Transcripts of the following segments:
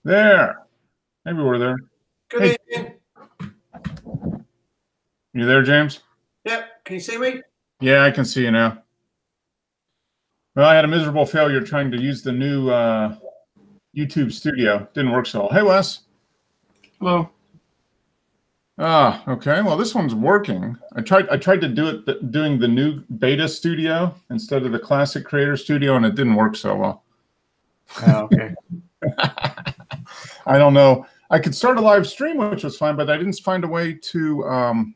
There. Maybe we're there. Good evening. You there, James? Yep. Can you see me? Yeah, I can see you now. Well, I had a miserable failure trying to use the new YouTube Studio. Didn't work so well. Hey, Wes. Hello. Ah, okay. Well, this one's working. I tried to do it doing the new Beta Studio instead of the classic Creator Studio, and it didn't work so well. Oh, okay. I don't know. I could start a live stream, which was fine, but I didn't find a way to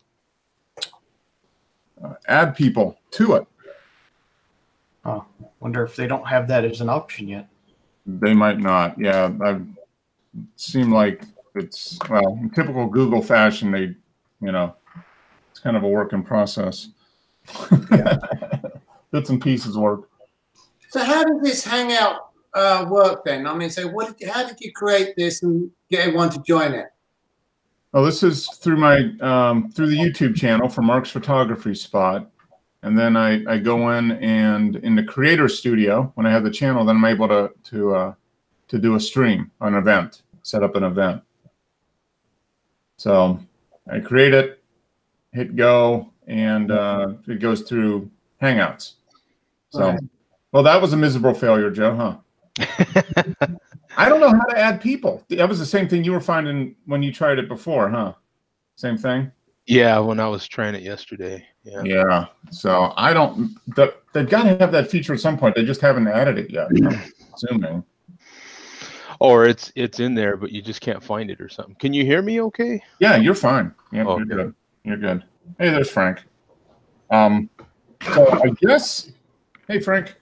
add people to it. Oh, wonder if they don't have that as an option yet. They might not. Yeah, I've seemed like it's, well, in typical Google fashion, they, it's kind of a work in process. Yeah. Bits and pieces work. So how did this Hangout work then? I mean, so how did you create this and get everyone to join it? Oh, this is through my through the YouTube channel for Mark's Photography Spot, and then I go in the Creator Studio when I have the channel. Then I'm able to do a stream, an event, set up an event. So I create it, hit go, and it goes through Hangouts. So, right. Well, that was a miserable failure, Joe, huh? I don't know how to add people. That was the same thing you were finding when you tried it before, huh? Same thing? Yeah, when I was trying it yesterday. Yeah. Yeah. So I don't, they've got to have that feature at some point. They just haven't added it yet, I'm assuming. Or it's in there, but you just can't find it or something. Can you hear me okay? Yeah, you're fine. Yeah, oh, you're good. You're good. Hey, there's Frank. So I guess, hey, Frank.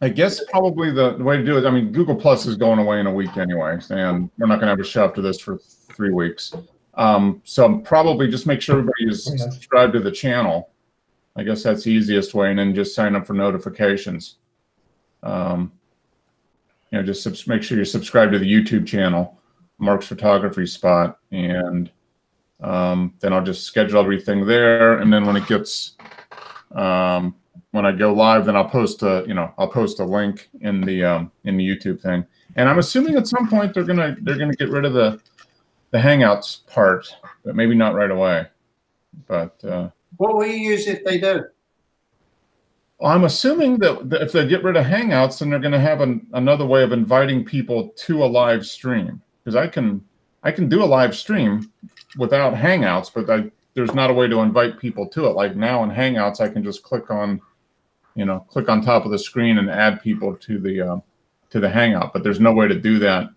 I guess probably the way to do it, I mean, Google Plus is going away in a week anyway, and we're not going to have a show after this for 3 weeks. So probably just make sure everybody is subscribed to the channel. I guess that's the easiest way, and then just sign up for notifications. Just make sure you're subscribed to the YouTube channel, Mark's Photography Spot, and then I'll just schedule everything there, and then when it gets when I go live, then I'll post a link in the YouTube thing. And I'm assuming at some point they're gonna get rid of the Hangouts part, but maybe not right away. But what will you use if they do? I'm assuming that if they get rid of Hangouts, then they're going to have another way of inviting people to a live stream. Because I can do a live stream without Hangouts, but there's not a way to invite people to it. Like now in Hangouts, I can just click on top of the screen and add people to the Hangout. But there's no way to do that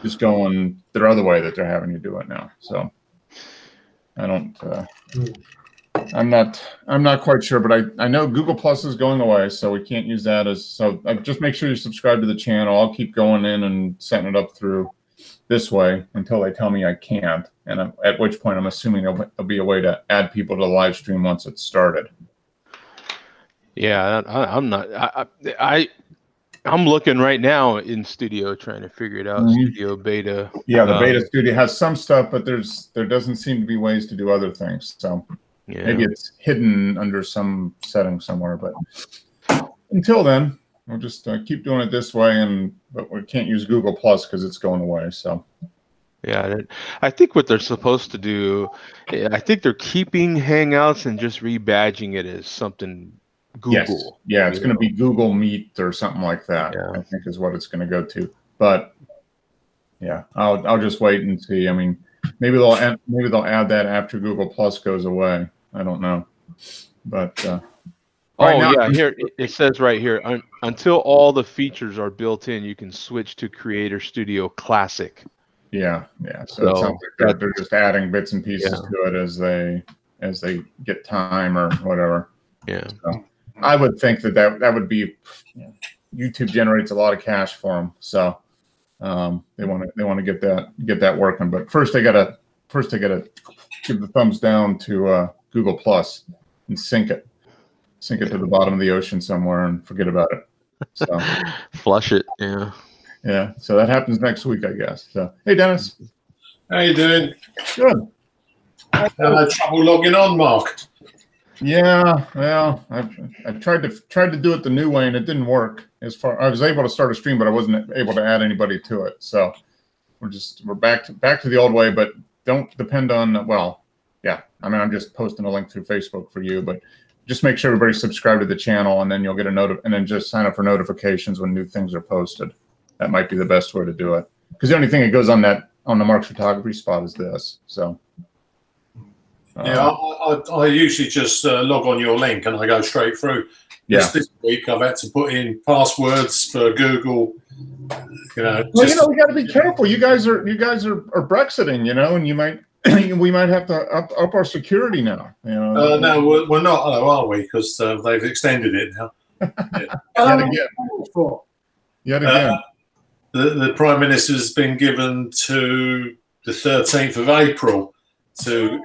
just going their other way that they're having you do it now. So I don't. I'm not quite sure, but I know Google Plus is going away, so we can't use that as. So just make sure you subscribe to the channel. I'll keep going in and setting it up through this way until they tell me I can't, and at which point I'm assuming there'll be a way to add people to the live stream once it's started. Yeah, I'm not. I'm looking right now in Studio trying to figure it out. Studio Beta. Yeah, the Beta Studio has some stuff, but there doesn't seem to be ways to do other things. So yeah. Maybe it's hidden under some setting somewhere. But until then, we'll just keep doing it this way. But we can't use Google Plus because it's going away. So. Yeah, I think what they're supposed to do, I think they're keeping Hangouts and just rebadging it as something Google. Yes. Yeah, it's going to be Google Meet or something like that. Yeah. I think is what it's going to go to. But yeah, I'll just wait and see. I mean, maybe they'll add that after Google Plus goes away. I don't know. But here it says right here, until all the features are built in, you can switch to Creator Studio Classic. Yeah. So it sounds like they're just adding bits and pieces to it as they get time or whatever. Yeah. So I would think that would be, YouTube generates a lot of cash for them, so they want to get that working. But first they gotta give the thumbs down to Google Plus and sink it to the bottom of the ocean somewhere and forget about it. So flush it. Yeah. Yeah, so that happens next week, I guess. So, hey, Dennis. How you doing? Good. Trouble logging on, Mark? Yeah, well, I tried to do it the new way, and it didn't work. as far. I was able to start a stream, but I wasn't able to add anybody to it. So we're back to the old way, but don't depend on. Well, yeah. I mean, I'm just posting a link through Facebook for you, but just make sure everybody's subscribed to the channel, and then you'll get a note, and then just sign up for notifications when new things are posted. That might be the best way to do it, because the only thing that goes on the Mark's Photography spot is this. So. Yeah, I usually just log on your link and I go straight through. Yeah. This week I've had to put in passwords for Google. Well, we got to be careful. You guys are Brexiting, and you might we might have to up our security now. No, we're not, are we? Because they've extended it now. Yet again. The Prime Minister's been given to the 13th of April to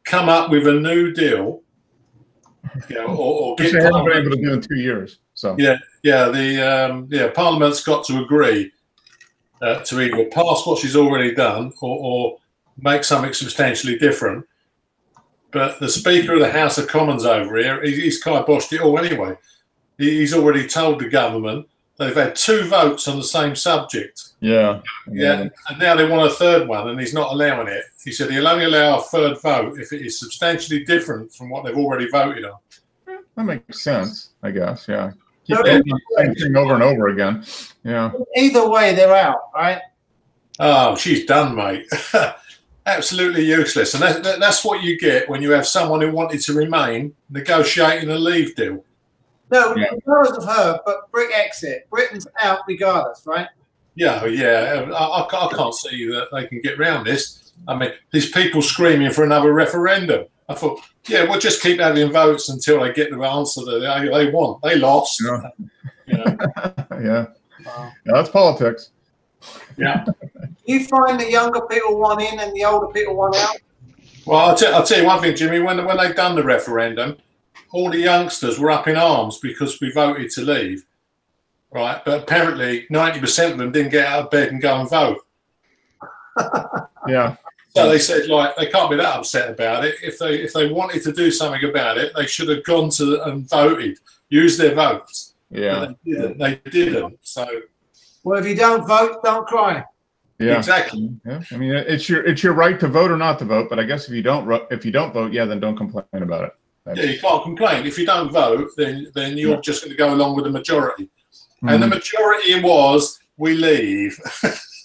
come up with a new deal, or Which get they haven't been able to do in 2 years. So the Parliament's got to agree to either pass what she's already done or make something substantially different. But the Speaker of the House of Commons over here, he's kiboshed it all anyway. He's already told the government they've had 2 votes on the same subject. Yeah. And now they want a third one, and he's not allowing it. He said he'll only allow a third vote if it is substantially different from what they've already voted on. That makes sense, I guess. Yeah. Keep doing the same thing over and over again. Yeah. Either way, they're out, right? Oh, she's done, mate. Absolutely useless. And that's what you get when you have someone who wanted to remain negotiating a leave deal. No, regardless of her, but Brexit. Britain's out regardless, right? Yeah. I can't see that they can get around this. I mean, these people screaming for another referendum. I thought, we'll just keep having votes until they get the answer that they want. They lost. Yeah. Yeah. That's politics. Yeah. You find the younger people want in and the older people want out? Well, I'll tell you one thing, Jimmy. When they've done the referendum, all the youngsters were up in arms because we voted to leave. Right, but apparently 90% of them didn't get out of bed and go and vote. Yeah. So they said, they can't be that upset about it. If they wanted to do something about it, they should have gone to and voted, used their votes. Yeah. But they didn't. So. Well, if you don't vote, don't cry. Yeah. Exactly. Yeah. I mean, it's your right to vote or not to vote, but I guess if you don't vote, then don't complain about it. You can't complain. If you don't vote, then you're just going to go along with the majority. And the majority was, we leave.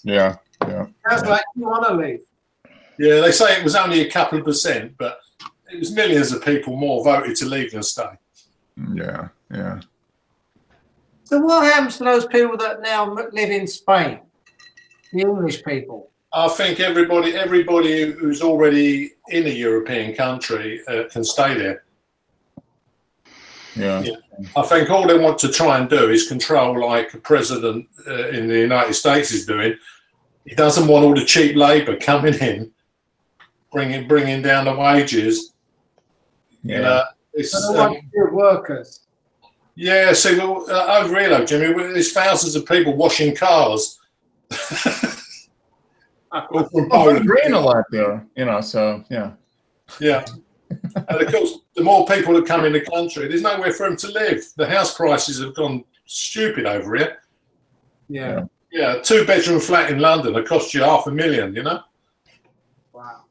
Yeah. That's like you want to leave. Yeah, they say it was only a couple of %, but it was millions of people more voted to leave than stay. Yeah. So what happens to those people that now live in Spain? The English people? I think everybody who's already in a European country can stay there. Yeah. I think all they want to try and do is control, like a president in the United States is doing. He doesn't want all the cheap labour coming in, bringing down the wages. Yeah. It's workers. Yeah. See, over here, though, Jimmy, there's thousands of people washing cars. All from Poland. Green a lot there, So yeah. Yeah. And of course, the more people that come in the country, there's nowhere for them to live. The house prices have gone stupid over here. Yeah. Yeah, 2-bedroom flat in London will cost you $500,000, Wow.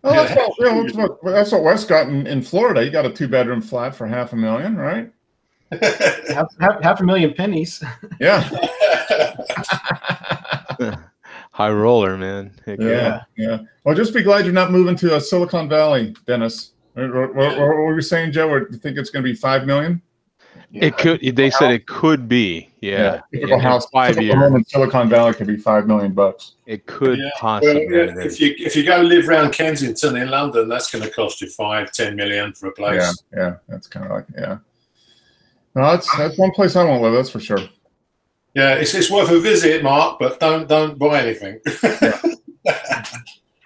Well, that's what Wes got in Florida. He got a 2-bedroom flat for $500,000, right? half a million pennies. Yeah. High roller, man. Heck Yeah. Well, just be glad you're not moving to Silicon Valley, Dennis. What were you saying, Joe? Or do you think it's going to be $5 million? It could. They said it could be. Yeah. Typical house, 5 years. home in Silicon Valley could be $5 million. It could Well, possibly. if you go live around Kensington in London, that's going to cost you $5-10 million for a place. Yeah. That's kind of like No, that's one place I won't live. That's for sure. Yeah, it's worth a visit, Mark, but don't buy anything.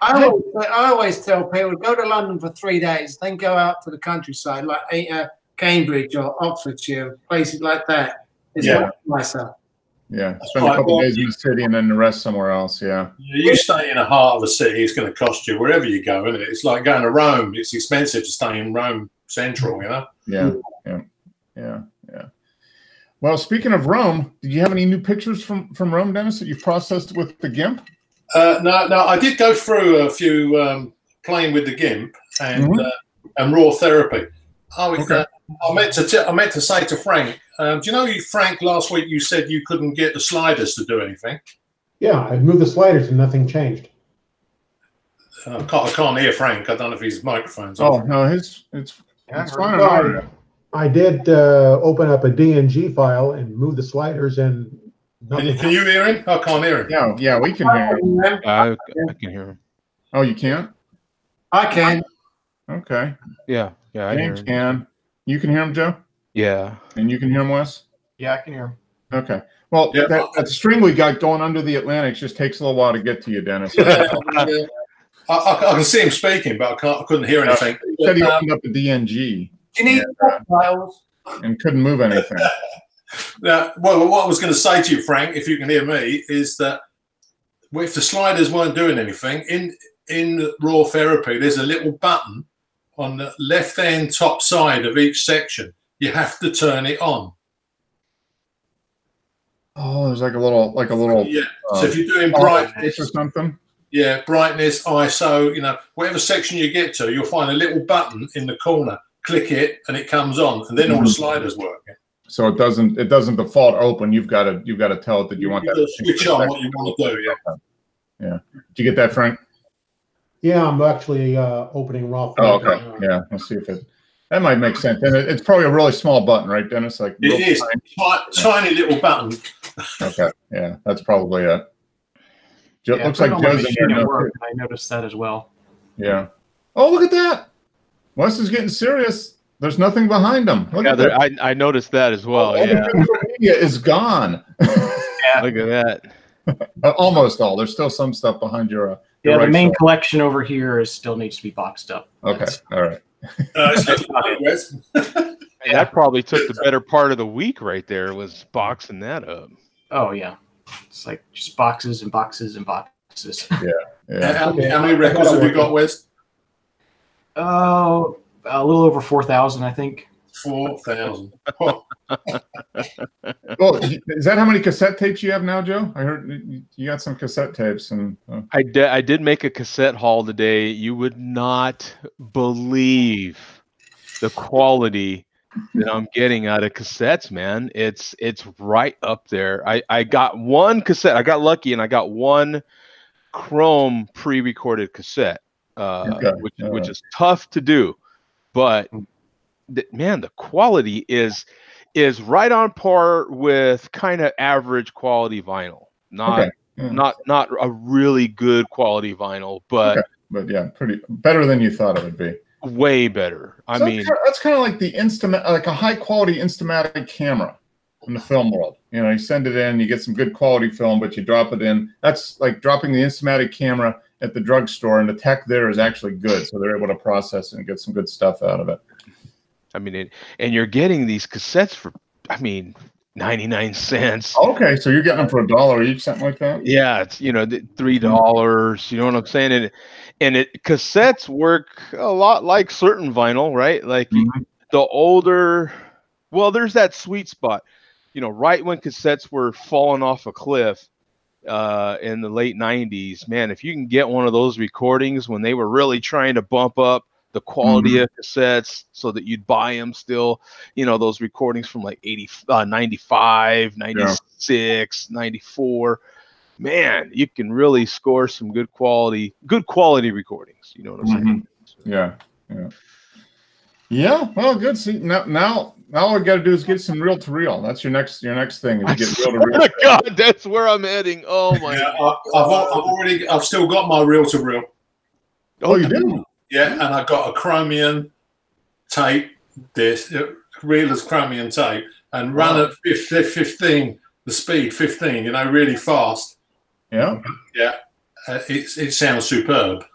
I always tell people, go to London for 3 days, then go out to the countryside, like Cambridge or Oxfordshire, places like that. It's much nicer. Yeah, spend a couple days in the city and then the rest somewhere else. Yeah. You stay in the heart of a city, it's going to cost you wherever you go, isn't it? It's like going to Rome. It's expensive to stay in Rome Central, Yeah. Well, speaking of Rome, did you have any new pictures from Rome, Dennis, that you've processed with the GIMP? No, I did go through a few playing with the GIMP and raw therapy. Okay. I meant to say to Frank, do you know, Frank, last week you said you couldn't get the sliders to do anything? Yeah, I moved the sliders and nothing changed. I can't hear Frank. I don't know if his microphone's Oh, on. no, it's fine. No, I did open up a DNG file and move the sliders and nothing. Can you hear him? I can't hear him. Yeah, we can hear him. I can hear him. Oh, you can't? I can. Okay. Yeah, I hear James him. can. You can hear him, Joe? Yeah. And you can hear him, Wes? Yeah, I can hear him. Okay. Well, Yeah. that string we got going under the Atlantic just takes a little while to get to you, Dennis. I can see him speaking, but I couldn't hear anything. He said he opened up a DNG Do you need files? and couldn't move anything. Well, what I was going to say to you, Frank, if you can hear me, is that if the sliders weren't doing anything, in raw therapy, there's a little button on the left-hand top side of each section. You have to turn it on. Oh, there's like a little Yeah. So if you're doing brightness brightness or something. Yeah, brightness, ISO, whatever section you get to, you'll find a little button in the corner. Click it, and it comes on, and then all the sliders work. So it doesn't default open. You've got to tell it that you want that. Switch on what you want to do. Yeah. Yeah. Did you get that, Frank? Yeah, I'm actually opening raw. Oh, okay. Yeah. Let's see if that might make sense. And it's probably a really small button, right, Dennis? Like It is tiny little button. Okay. Yeah, that's probably it. Yeah, Looks like put it on my Joe's in machine there at now, work, too. and I noticed that as well. Yeah. Oh, look at that. Wes is getting serious. There's nothing behind him. Look at that. I noticed that as well. All Yeah. the social media is gone. Look at that. Almost all. There's still some stuff behind your. Yeah, right the main shoulder. collection over here still needs to be boxed up. Okay. All right. And that probably took the better part of the week right there, was boxing that up. Oh yeah, it's like just boxes and boxes and boxes. Yeah. How many records have you got, Wes? Oh, a little over 4,000, I think. 4,000. Well, is that how many cassette tapes you have now, Joe? I heard you got some cassette tapes, and I did make a cassette haul today. You would not believe the quality that I'm getting out of cassettes, man. It's right up there. I got one cassette. I got lucky, and I got one Chrome pre-recorded cassette, which is tough to do, but man, the quality is right on par with kind of average quality vinyl. Not a really good quality vinyl, but yeah, pretty better than you thought it would be. Way better. I mean, that's kind of like the like a high quality Instamatic camera in the film world. You send it in, you get some good quality film, but you drop it in. That's like dropping the Instamatic camera at the drugstore, and the tech there is actually good, so they're able to process it and get some good stuff out of it. I mean, and you're getting these cassettes for, 99 cents. Okay, so you're getting them for $1 each, something like that? Yeah, it's $3. You know what I'm saying? And cassettes work a lot like certain vinyl, right? Like the older, well, there's that sweet spot. Right when cassettes were falling off a cliff in the late 90s, man, if you can get one of those recordings when they were really trying to bump up the quality of cassettes so that you'd buy them still, those recordings from like 95, 96, 94, man, you can really score some good quality recordings. You know what I'm saying? Yeah. Well, good. See, now all we got to do is get some reel to reel. That's your next thing. Is you get reel to reel. God, that's where I'm heading. Oh my God. I've still got my reel to reel. Oh, you do? Yeah, and I got a Chromium tape, reeler's Chromium tape, and run at 15, the speed 15, really fast. Yeah. Yeah, it sounds superb.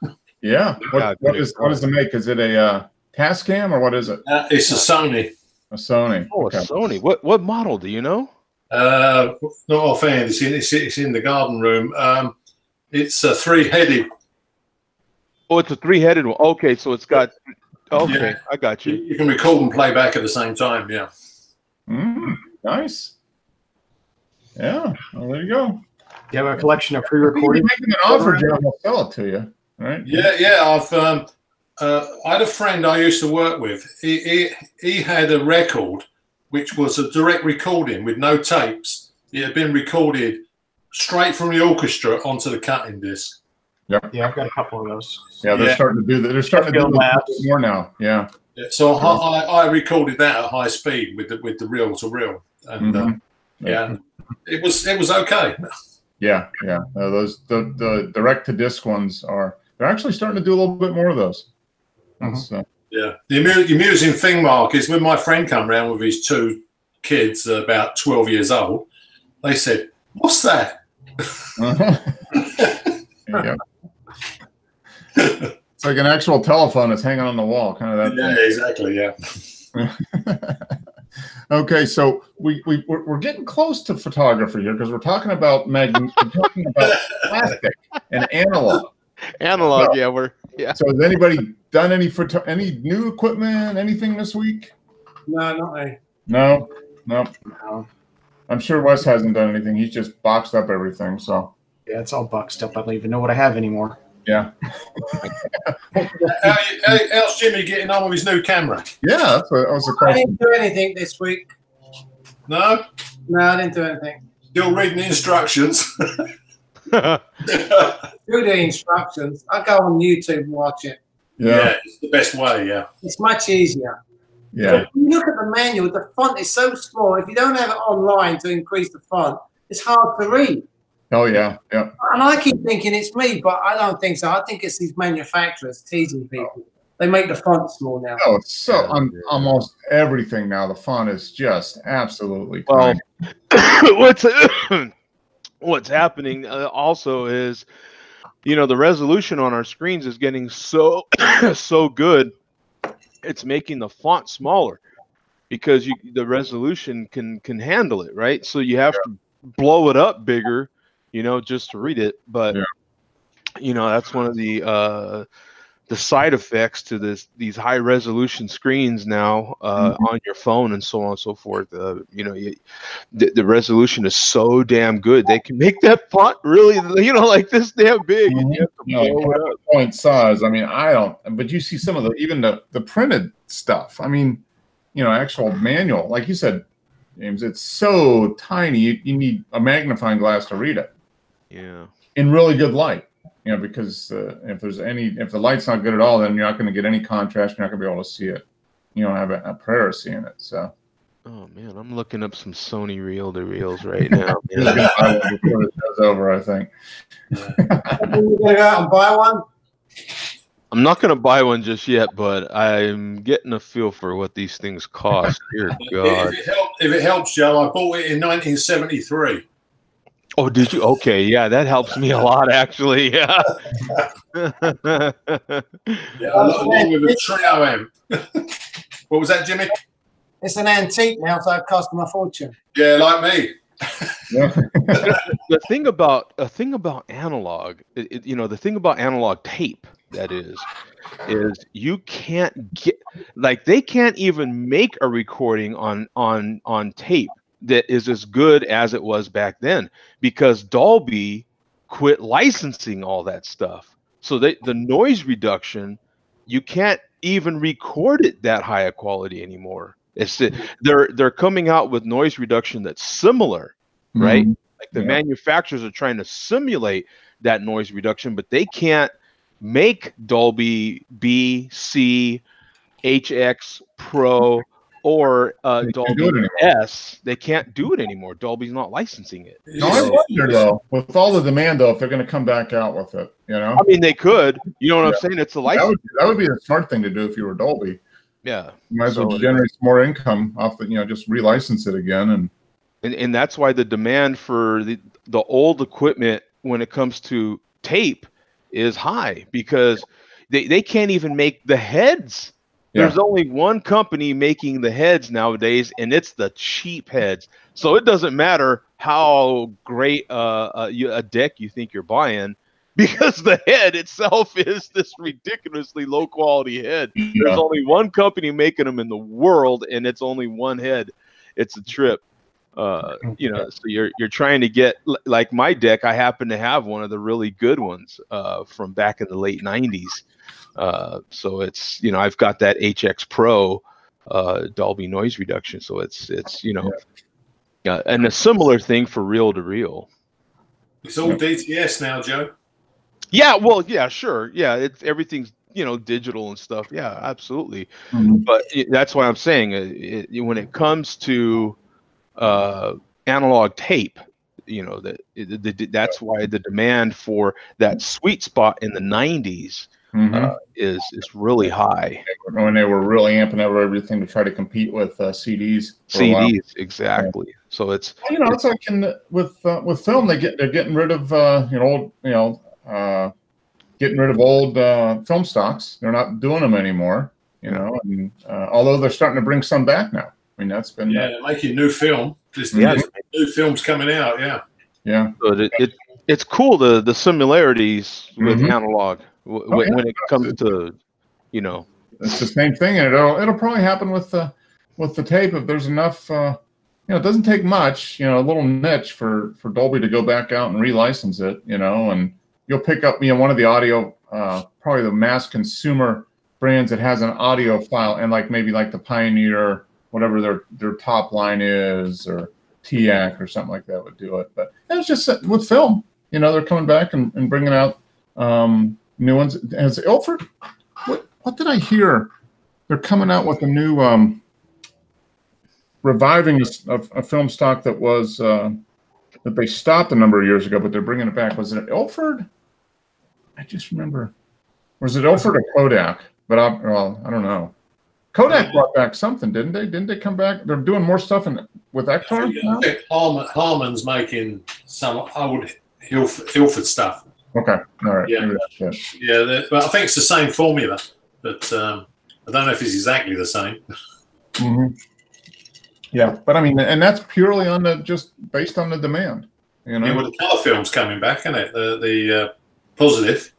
Yeah. What does it make? Is it a Tascam or what is it? It's a Sony. A Sony. Oh, a Sony. What model do you know? Not offhand. It's in the garden room. It's a 3-headed. Oh, it's a 3-headed one. Okay, so it's got. Okay, yeah. I got you. You can record and play back at the same time. Yeah. Nice. Yeah. Well, there you go. You have a collection of If you pre-recorded. make them an offer, Jeff, I'll sell it to you. Right? Yeah. I had a friend I used to work with. He had a record which was a direct recording with no tapes. It had been recorded straight from the orchestra onto the cutting disc. Yeah, I've got a couple of those. Yeah, they're starting to do that. They're starting to do that more now. Yeah. So I recorded that at high speed with the reel to reel, and it was okay. Yeah. Those the direct to disc ones they're actually starting to do a little bit more of those. Yeah. The amusing thing, Mark, is when my friend come round with his two kids, about 12 years old, they said, "What's that?" Yeah. It's like an actual telephone that's hanging on the wall, kind of that. Yeah, exactly. Yeah. Okay, so we're getting close to photography here because we're talking about plastic and analog. Analog, So, yeah. So has anybody done any new equipment, anything this week? No, not me. No. No. I'm sure Wes hasn't done anything. He's just boxed up everything. So Yeah, it's all boxed up. I don't even know what I have anymore. yeah. How's Jimmy getting on with his new camera? Yeah, that was the I question. didn't do anything this week. No? No, I didn't do anything. Still reading the instructions. Do the instructions. I go on YouTube and watch it. Yeah. It's the best way, yeah. It's much easier. Yeah. If you look at the manual, the font is so small. If you don't have it online to increase the font, it's hard to read. Oh yeah. Yeah. And I keep thinking it's me, but I don't think so. I think it's these manufacturers teasing people. They make the font small now. Oh, it's so on almost everything now. The font is just absolutely Well, tiny. what's happening also is, the resolution on our screens is getting so good, it's making the font smaller because the resolution can handle it, right? So you have to blow it up bigger, just to read it. But that's one of the side effects to these high resolution screens now on your phone and so on and so forth. The resolution is so damn good. They can make that font really, like this damn big. And you have to blow it up. Point size. I mean, I don't. But you see some of even the printed stuff. I mean, actual manual, like you said, James. It's so tiny. You need a magnifying glass to read it. Yeah. In really good light. Because if the light's not good at all, then you're not going to get any contrast. You're not going to be able to see it. You don't have a prayer of seeing it. So. Oh man, I'm looking up some Sony reel-to-reels right now. Before it goes over, I think. You're gonna go out and buy one? I'm not going to buy one just yet, but I'm getting a feel for what these things cost. Dear God. If it helps, Joe, I bought it in 1973. Oh, did you? Okay, yeah, that helps me a lot, actually. Yeah. Along with a Trio M. What was that, Jimmy? It's an antique now, so it cost them a fortune. Yeah, like me. The thing about analog, the thing about analog tape, that is you can't get, like, they can't even make a recording on tape that is as good as it was back then, because Dolby quit licensing all that stuff. So the noise reduction, you can't even record it that high a quality anymore. They're coming out with noise reduction that's similar, right? Like the manufacturers are trying to simulate that noise reduction, but they can't make Dolby B, C, HX Pro, or Dolby S. They can't do it anymore. Dolby's not licensing it. No, I wonder though, with all the demand though, if they're going to come back out with it. I mean, they could. You know what I'm saying? It's a license. That would be a smart thing to do if you were Dolby. Yeah, you might as well generate some more income off the, just relicense it again, and that's why the demand for the old equipment when it comes to tape is high, because they can't even make the heads. There's only one company making the heads nowadays, and it's the cheap heads. So it doesn't matter how great a deck you think you're buying, because the head itself is this ridiculously low quality head. There's only one company making them in the world, and it's only one head. It's a trip. You know, so you're trying to get, like my deck. I happen to have one of the really good ones from back in the late '90s. So it's, you know, I've got that HX Pro Dolby noise reduction. So it's you know, and a similar thing for reel to reel. It's all DTS now, Joe. Yeah, well, yeah, sure, yeah, it's everything's, you know, digital and stuff. Yeah, absolutely. But that's why I'm saying when it comes to analog tape, you know, that's why the demand for that sweet spot in the '90s is really high. When they were really amping up everything to try to compete with CDs. CDs, exactly. Yeah. So it's, you know, it's like with film, they're getting rid of getting rid of old film stocks. They're not doing them anymore. You know, and although they're starting to bring some back now. I mean, that's been they're making new film. Just new films coming out. Yeah. But it's cool the similarities with analog when it comes to, you know, it's the same thing, and it'll probably happen with the tape if there's enough. You know, it doesn't take much. You know, a little niche for Dolby to go back out and relicense it. You know, and you'll pick up, you know, one of the audio, probably the mass consumer brands that has an audio file, and like maybe like the Pioneer, whatever their top line is, or TIAC or something like that would do it. But it's just with film, you know, they're coming back and bringing out new ones. Has Ilford? What did I hear? They're coming out with a new reviving a film stock that was that they stopped a number of years ago, but they're bringing it back. Was it Ilford? I just remember. Was it Ilford or Kodak? But I don't know. Kodak brought back something, didn't they? Didn't they come back? They're doing more stuff with Ektar now? I think Harman's making some old Ilford stuff. Okay, all right. Yeah, but I think it's the same formula, but I don't know if it's exactly the same. Yeah, but I mean, and that's purely on just based on the demand. You know, well, the color film's coming back, isn't it? The positive.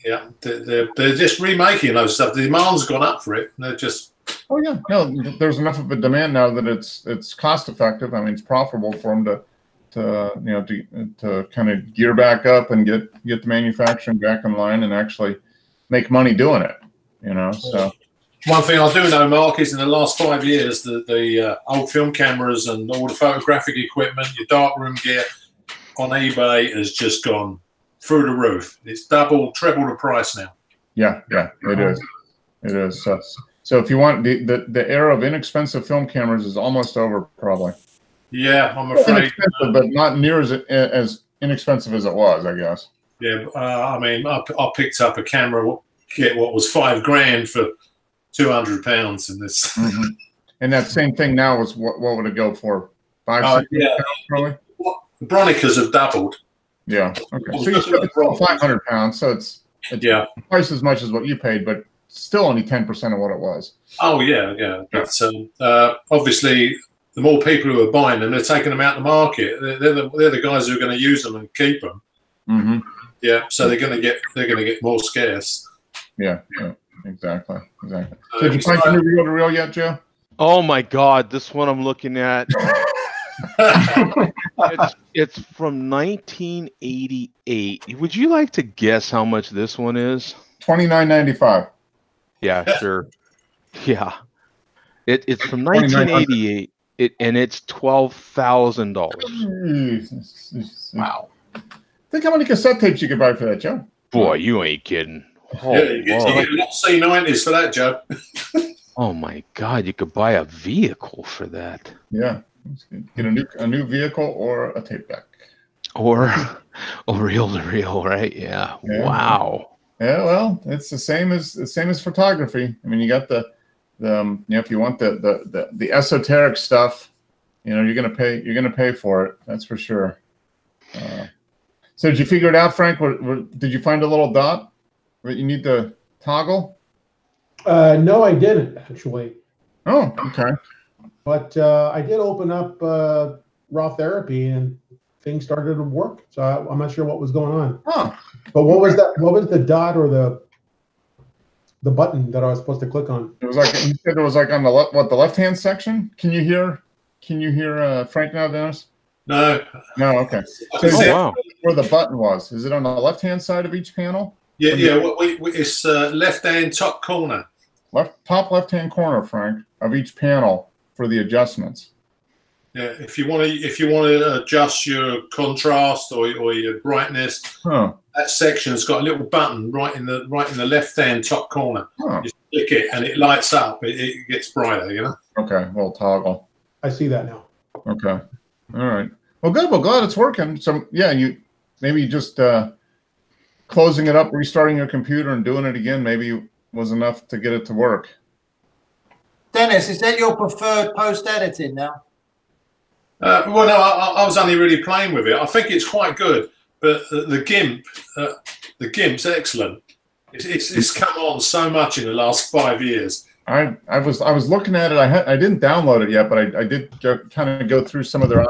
Yeah, they're just remaking those stuff. The demand's gone up for it. They're just. Oh yeah, no, there's enough of a demand now that it's cost effective. I mean, it's profitable for them to kind of gear back up and get the manufacturing back in line and actually make money doing it. You know, so. One thing I do know, Mark, is in the last 5 years, the old film cameras and all the photographic equipment, your darkroom gear on eBay has just gone through the roof. It's double, triple the price now. Yeah, it is. It is. So if you want the era of inexpensive film cameras is almost over, probably. Yeah, I'm afraid. Inexpensive, but not near as inexpensive as it was, I guess. Yeah, I mean, I picked up a camera kit, what was $5,000 for £200 in this. And that same thing now is what would it go for? $500, probably. Bronicas have doubled. Yeah. Okay. So you still £500. So it's twice as much as what you paid, but still only 10% of what it was. Oh yeah. But obviously, the more people who are buying them, they're taking them out the market. They're the guys who are going to use them and keep them. Yeah. So they're going to get more scarce. Yeah. Exactly. So did you find the new reel-to-reel yet, Joe? Oh my God, this one I'm looking at. It's from 1988. Would you like to guess how much this one is? $29.95. Yeah, sure. Yeah, it's from 1988. And it's $12,000. Wow. Think how many cassette tapes you could buy for that, Joe? Boy, you ain't kidding. Oh, you get C90s for that, Joe. Oh my God, you could buy a vehicle for that. Yeah, get a new vehicle or a tape deck, or a reel-to-reel, right? Yeah. Wow. Yeah, well, it's the same as photography. I mean, you got the if you want the esoteric stuff, you know, you're gonna pay for it. That's for sure. So did you figure it out, Frank? Did you find a little dot that you need to toggle? No, I didn't actually. Oh, okay. But I did open up Raw Therapy and things started to work. So I'm not sure what was going on. Huh. But what was that? What was the dot or the button that I was supposed to click on? It was like you said. It was like on the left hand section. Can you hear? can you hear Frank now, Dennis? No. No. Okay. I So can see it. wow. where the button was? Is it on the left-hand side of each panel? Yeah, it's left-hand top corner. Top left-hand corner, Frank, of each panel for the adjustments. Yeah, if you want to adjust your contrast or your brightness, Huh. that section's got a little button right in the left-hand top corner. Huh. You click it and it lights up. It gets brighter, you know. Okay. Well, toggle. I see that now. Okay. All right. Well, good. Well, glad it's working. So, yeah, you maybe just closing it up, restarting your computer, and doing it again maybe was enough to get it to work. Dennis, is that your preferred post editing now? Well, no, I was only really playing with it. I think it's quite good, but the GIMP's excellent. It's come on so much in the last 5 years. I was looking at it. I didn't download it yet, but I did kind of go through some of their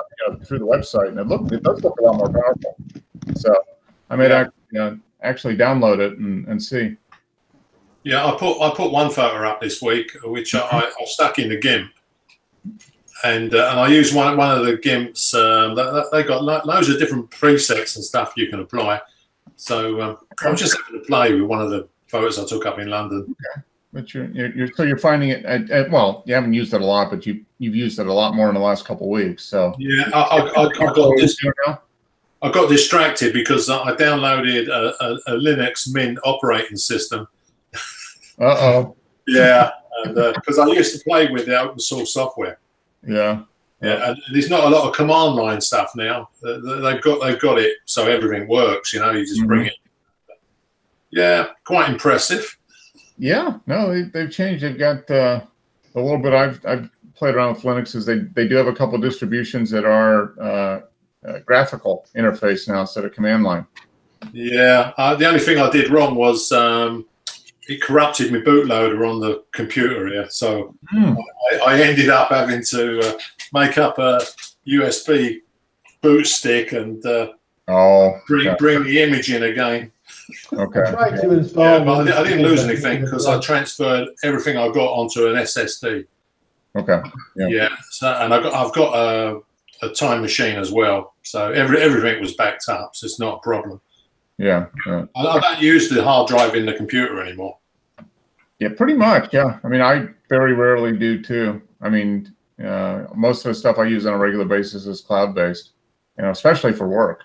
through the website, and it does look a lot more powerful. So I may actually download it and see. Yeah, I put one photo up this week, which I stuck in the GIMP, and I used one of the GIMPs. They got loads of different presets and stuff you can apply. So I'm just having to play with one of the photos I took up in London. Okay. But you're finding it. Well, you haven't used it a lot, but you've used it a lot more in the last couple of weeks. So yeah, I got distracted because I downloaded a Linux Mint operating system. Uh-oh. Yeah, and because I used to play with the open source software. Yeah. Yeah, and there's not a lot of command line stuff now. They've got it so everything works. You know, you just bring it. Yeah, quite impressive. Yeah, no, they've changed. They've got a little bit. I've played around with Linux. Is they do have a couple of distributions that are graphical interface now instead of command line. Yeah, the only thing I did wrong was it corrupted my bootloader on the computer here, so I ended up having to make up a USB boot stick and bring the image in again. Okay. I tried to install. Yeah, but I didn't lose anything because I transferred everything I got onto an SSD. Okay. Yeah. So, and I've got a time machine as well, so everything was backed up, so it's not a problem. Yeah. I don't use the hard drive in the computer anymore. Yeah, pretty much. Yeah. I mean, I very rarely do too. I mean, most of the stuff I use on a regular basis is cloud-based, especially for work.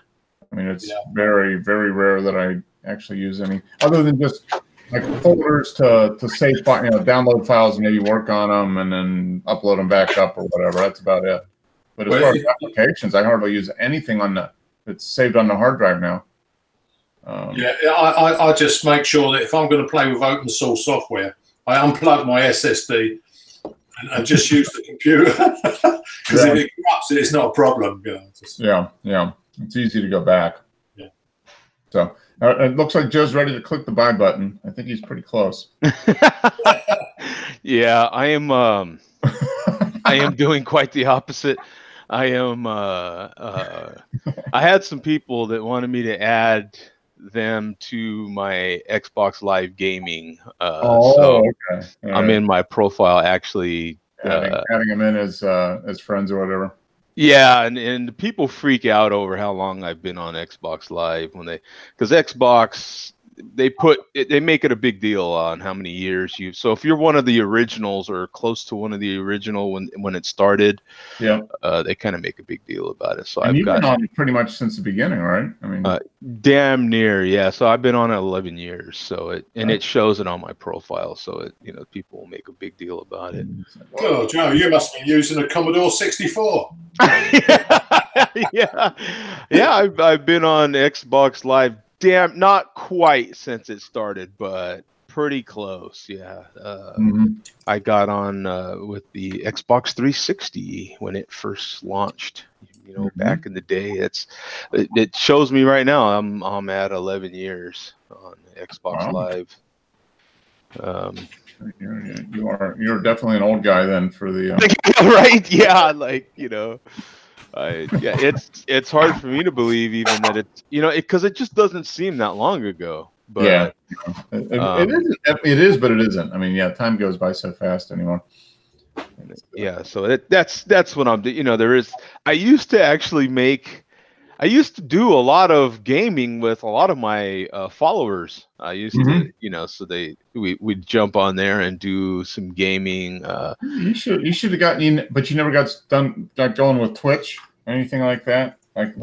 I mean, it's very, very rare that I actually use any other than just like folders to save, download files and maybe work on them and then upload them back up or whatever. That's about it. But as far as applications, I hardly use anything that's saved on the hard drive now. I just make sure that if I'm going to play with open source software, I unplug my SSD and just use the computer because if it corrupts it, it's not a problem. Yeah. It's easy to go back. Yeah. So it looks like Joe's ready to click the buy button. I think he's pretty close. Yeah, I am. I am doing quite the opposite. I am. I had some people that wanted me to add them to my Xbox Live Gaming. Okay. I'm in my profile actually. Adding them in as friends or whatever. Yeah, and people freak out over how long I've been on Xbox Live because Xbox they make it a big deal on how many years so if you're one of the originals or close to one of the original when it started, they kind of make a big deal about it. So you've been on pretty much since the beginning, right? I mean, damn near, yeah. So I've been on it 11 years. So it shows it on my profile. So people will make a big deal about it. Oh, Joe, you must be using a Commodore 64. Yeah. I've been on Xbox Live. Damn, not quite since it started, but pretty close. Yeah. I got on with the Xbox 360 when it first launched. Back in the day. It shows me right now I'm at 11 years on Xbox Live. You're definitely an old guy then for the right? Yeah, it's hard for me to believe even that it's because it just doesn't seem that long ago. But it is, but it isn't. I mean, time goes by so fast anymore. Yeah, so that's what I'm doing. I used to do a lot of gaming with a lot of my followers. I used to, so we'd jump on there and do some gaming. You should have gotten in, but you never got going with Twitch, anything like that, like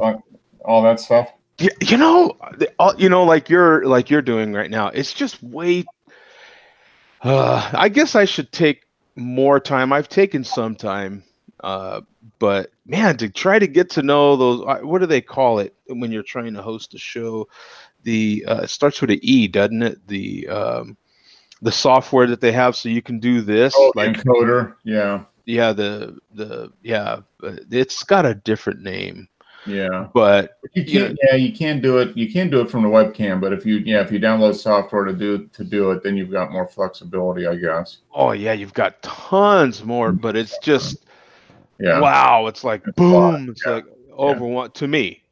all that stuff. Yeah, like you're doing right now. It's just way. I guess I should take more time. I've taken some time, but man, to try to get to know those, what do they call it when you're trying to host a show? It starts with an E, doesn't it? The software that they have so you can do this. Oh, like encoder, yeah. Yeah, it's got a different name. Yeah, but you can't. Yeah, you can do it. You can do it from the webcam, but if you download software to do it, then you've got more flexibility, I guess. Oh yeah, you've got tons more, but it's just wow. It's like it's boom. It's like over to me,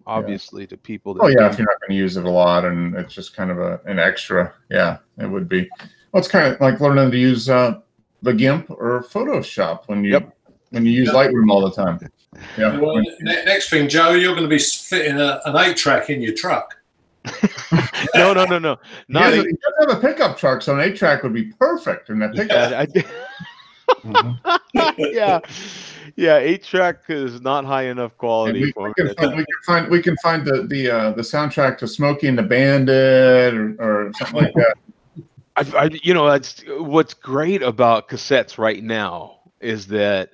obviously to people. That if you're not going to use it a lot, and it's just kind of an extra. Yeah, it would be. Well, it's kind of like learning to use the GIMP or Photoshop when you use Lightroom all the time. Yeah. Well, next thing, Joe, you're going to be fitting an 8-track in your truck. He No. does have a pickup truck, so an 8-track would be perfect in that pickup. Yeah, 8-track is not high enough quality. We can find the soundtrack to Smokey and the Bandit or something like that. What's great about cassettes right now is that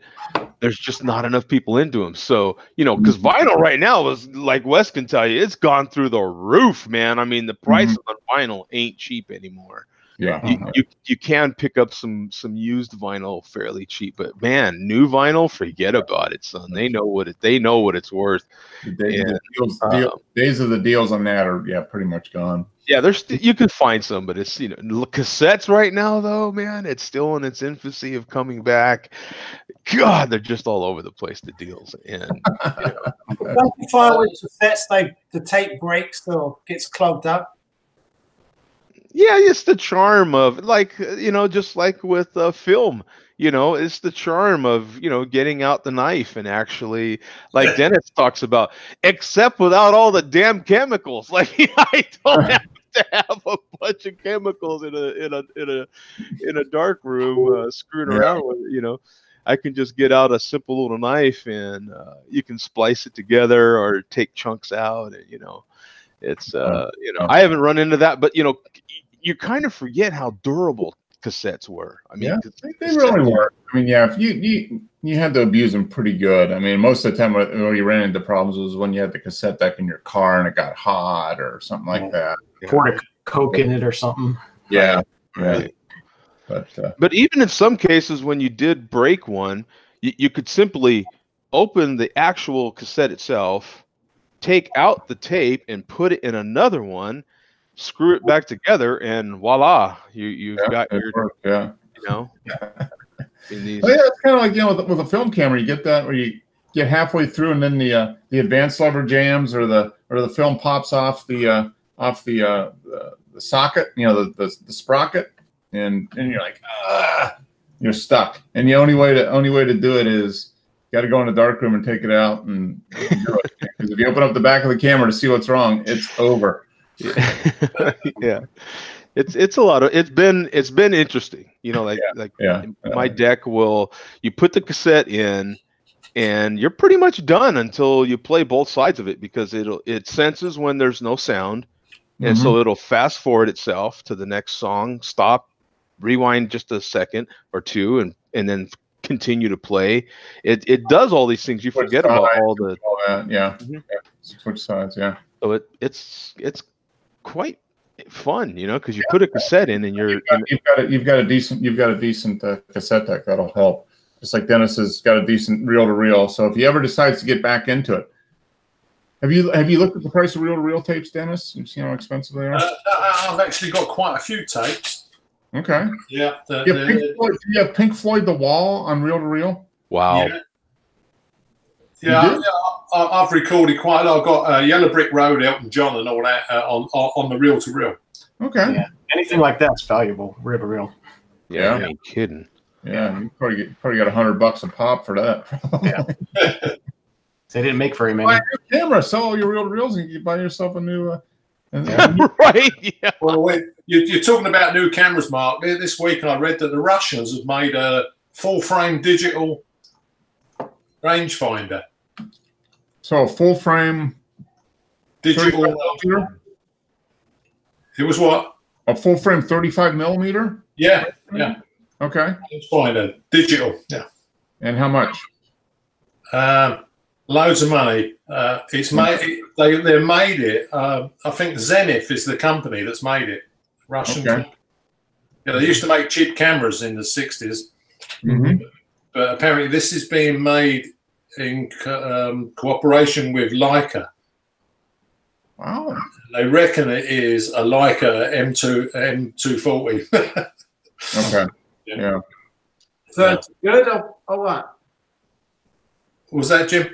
there's just not enough people into them. So, because vinyl right now is, like Wes can tell you, it's gone through the roof, man. I mean, the price on vinyl ain't cheap anymore. Yeah. You can pick up some used vinyl fairly cheap, but man, new vinyl, forget about it, son. They know what it's worth. Days of the deals on that are pretty much gone. Yeah, you can find some, but it's cassettes right now though, man, it's still in its infancy of coming back. God, they're just all over the place, the deals. And don't you find with cassettes the tape breaks or gets clogged up? Yeah, it's the charm of just like with film. It's the charm of getting out the knife and actually, like Dennis talks about, except without all the damn chemicals. Like I don't have to have a bunch of chemicals in a dark room screwing around with it. I can just get out a simple little knife and you can splice it together or take chunks out, and it's I haven't run into that, but you kind of forget how durable cassettes were. I mean, they really were. I mean, if you had to abuse them pretty good. I mean, most of the time when you ran into problems was when you had the cassette deck in your car and it got hot or something like that. Poured a Coke in it or something. Yeah, right. But even in some cases, when you did break one, you could simply open the actual cassette itself, take out the tape, and put it in another one, screw it back together, and voila, you've got your it's kind of like with a film camera, you get that where you get halfway through and then the advanced lever jams or the film pops off the socket, the sprocket, and you're like, you're stuck. And the only way to do it is you got to go in the dark room and take it out and do it. Because if you open up the back of the camera to see what's wrong, it's over. Yeah, it's a lot of it's been interesting. My deck you put the cassette in and you're pretty much done until you play both sides of it, because it senses when there's no sound, and so it'll fast forward itself to the next song, stop, rewind just a second or two, and then continue to play. It does all these things. You forget about all that. Switch sides. So it's quite fun, because you put a cassette in and you've got a decent cassette deck that'll help. Just like Dennis has got a decent reel-to-reel. So if he ever decides to get back into it, have you looked at the price of reel-to-reel tapes, Dennis? You've seen how expensive they are. I've actually got quite a few tapes. Okay. Yeah. Do you have Pink Floyd The Wall on reel-to-reel? Wow. Yeah, I've recorded quite a lot. I've got Yellow Brick Road, Elton John, and all that on the reel-to-reel. Okay. Yeah. Anything like that's valuable, reel-to-reel. Yeah, I ain't kidding. Yeah, you probably got $100 a pop for that. Yeah. They didn't make very Buy many. a new camera, sell all your reel-to-reels, and you buy yourself a new. Right? Yeah. Well, you're talking about new cameras, Mark. This week I read that the Russians have made a full-frame digital rangefinder. So a full frame Digital. 35 millimeter? It was what? A full frame 35 millimeter? Yeah, yeah. Okay. Rangefinder, digital. Yeah. And how much? Loads of money. It's made. They made it. I think Zenith is the company that's made it. Russian. Okay. Yeah, they used to make cheap cameras in the 60s, Mm-hmm. but apparently this is being made in cooperation with Leica. Wow. They reckon it is a Leica M240. Okay. Yeah. So it's good or what? Was that, Jim?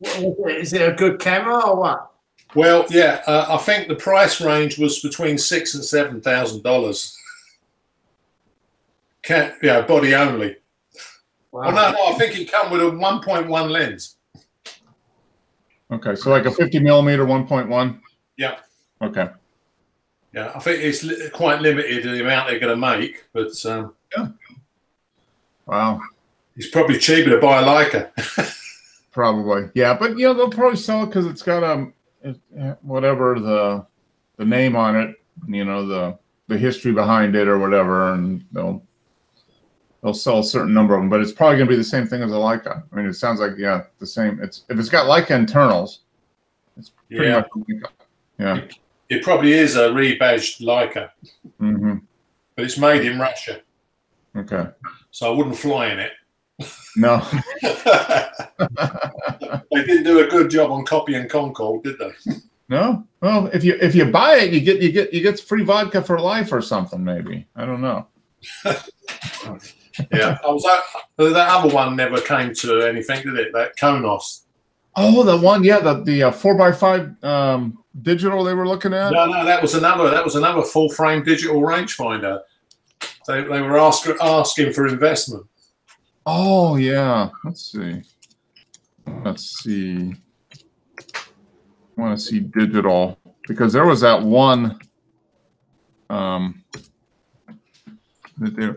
Is it a good camera or what? Well, yeah. I think the price range was between $6,000 and $7,000. Yeah, body only. Wow. Oh no, I think it come with a 1.1 lens. Okay. So like a 50 millimeter 1.1? Yeah. Okay. Yeah, I think it's quite limited in the amount they're going to make, but Wow. it's probably cheaper to buy a Leica. Probably. Yeah, but they'll probably sell it because it's got whatever the name on it, the history behind it or whatever, and they'll sell a certain number of them. But it's probably going to be the same thing as a Leica. I mean, it sounds like the same. If it's got Leica internals, it's pretty much a Leica. Yeah. It probably is a rebadged Leica, Mm-hmm. but it's made in Russia, Okay. so I wouldn't fly in it. No. They didn't do a good job on copy and Concord, did they? No. Well, if you buy it, you get free vodka for life or something. Maybe, I don't know. Yeah, that other one never came to anything, did it? That Konos. Oh, the one, yeah, the 4x5 digital they were looking at. No, that was another full frame digital rangefinder. They were asking for investment. Oh yeah. Let's see. I want to see digital because there was that one. That they